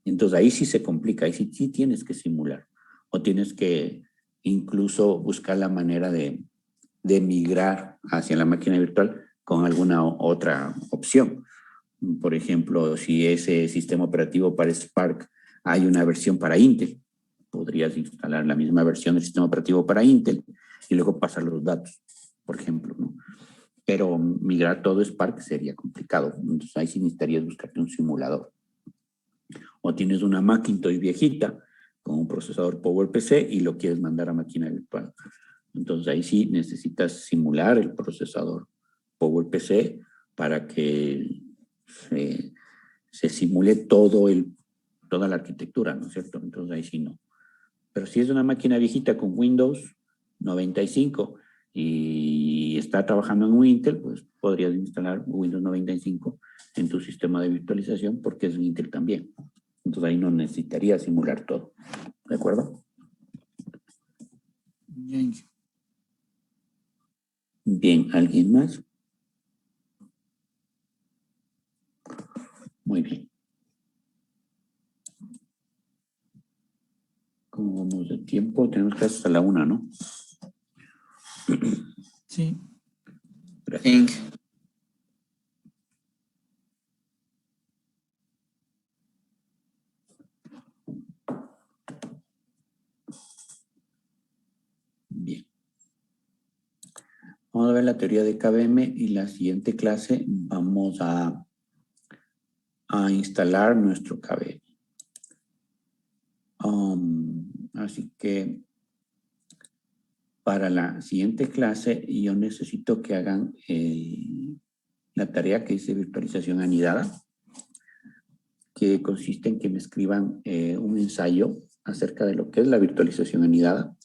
Entonces ahí sí se complica, ahí sí tienes que simular. O tienes que incluso buscar la manera de migrar hacia la máquina virtual con alguna otra opción. Por ejemplo, si ese sistema operativo para Spark hay una versión para Intel, podrías instalar la misma versión del sistema operativo para Intel y luego pasar los datos, por ejemplo, ¿no? Pero migrar todo Spark sería complicado. Entonces ahí sí necesitarías buscarte un simulador. O tienes una Macintosh viejita con un procesador PowerPC y lo quieres mandar a máquina virtual. Entonces ahí sí necesitas simular el procesador PowerPC para que se simule toda la arquitectura, ¿no es cierto? Entonces ahí sí no. Pero si es una máquina viejita con Windows 95 y está trabajando en un Intel, pues podrías instalar Windows 95 en tu sistema de virtualización porque es un Intel también. Entonces ahí no necesitaría simular todo. ¿De acuerdo? Bien. Bien, ¿alguien más? Muy bien. ¿Cómo vamos de tiempo? Tenemos que hasta la 1, ¿no? Sí. Gracias. Bien. Vamos a ver la teoría de KVM y la siguiente clase vamos a instalar nuestro KVM. Así que para la siguiente clase yo necesito que hagan la tarea que dice virtualización anidada, que consiste en que me escriban un ensayo acerca de lo que es la virtualización anidada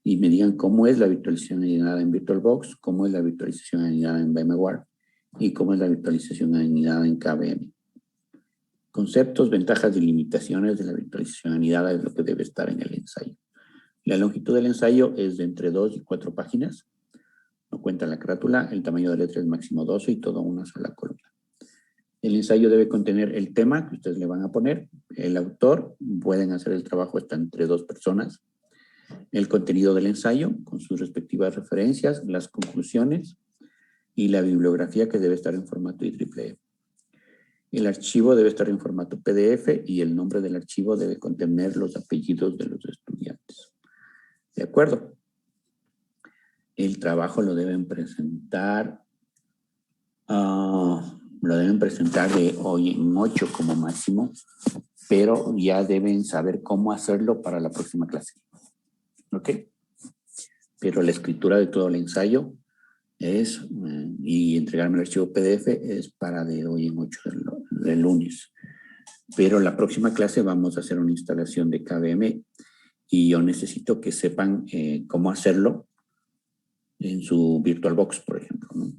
y me digan cómo es la virtualización anidada en VirtualBox, cómo es la virtualización anidada en VMware y cómo es la virtualización anidada en KVM. Conceptos, ventajas y limitaciones de la virtualización anidada es lo que debe estar en el ensayo. La longitud del ensayo es de entre 2 y 4 páginas. No cuenta la carátula, el tamaño de letra es máximo 12 y todo una sola columna. El ensayo debe contener el tema que ustedes le van a poner, el autor, pueden hacer el trabajo hasta entre 2 personas, el contenido del ensayo con sus respectivas referencias, las conclusiones y la bibliografía que debe estar en formato IEEE. El archivo debe estar en formato PDF y el nombre del archivo debe contener los apellidos de los estudiantes. ¿De acuerdo? El trabajo lo deben presentar de hoy en 8 como máximo, pero ya deben saber cómo hacerlo para la próxima clase. ¿Ok? Pero la escritura de todo el ensayo es, y entregarme el archivo PDF es para de hoy en 8 del lunes. Pero la próxima clase vamos a hacer una instalación de KVM y yo necesito que sepan cómo hacerlo en su VirtualBox, por ejemplo, ¿no?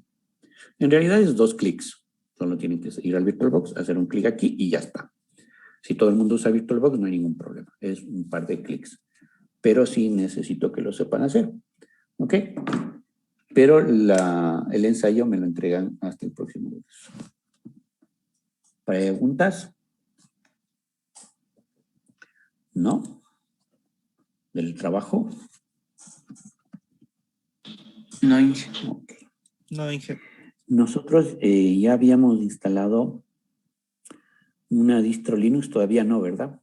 En realidad es 2 clics. Solo tienen que ir al VirtualBox, hacer un clic aquí y ya está. Si todo el mundo usa VirtualBox, no hay ningún problema. Es un par de clics. Pero sí necesito que lo sepan hacer. ¿Ok? Pero el ensayo me lo entregan hasta el próximo lunes. ¿Preguntas? ¿No? ¿Del trabajo? No, Inge. Ok. No, Inge. Nosotros ya habíamos instalado una distro Linux, todavía no, ¿verdad?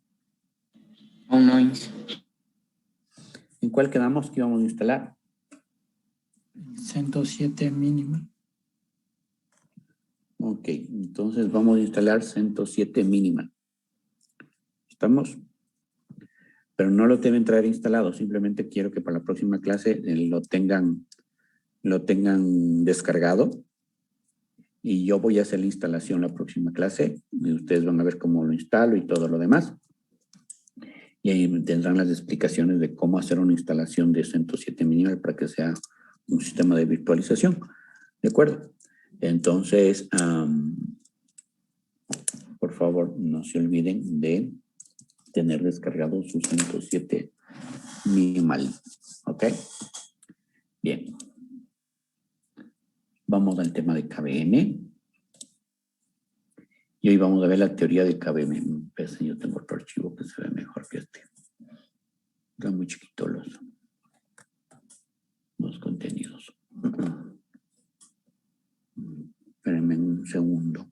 Aún no, Inge. ¿En cuál quedamos que íbamos a instalar? 107 mínima. Ok, entonces vamos a instalar 107 mínima. ¿Estamos? Pero no lo deben traer instalado, simplemente quiero que para la próxima clase lo tengan descargado y yo voy a hacer la instalación la próxima clase y ustedes van a ver cómo lo instalo y todo lo demás. Y ahí tendrán las explicaciones de cómo hacer una instalación de 107 minimal para que sea un sistema de virtualización. ¿De acuerdo? Entonces, por favor, no se olviden de tener descargado su 107 minimal. ¿Ok? Bien. Vamos al tema de KVM. Y hoy vamos a ver la teoría de KVM. Pues yo tengo otro archivo que se ve mejor que este. Están muy chiquitos los contenidos. Espérenme un segundo.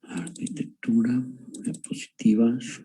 Arquitectura, diapositivas.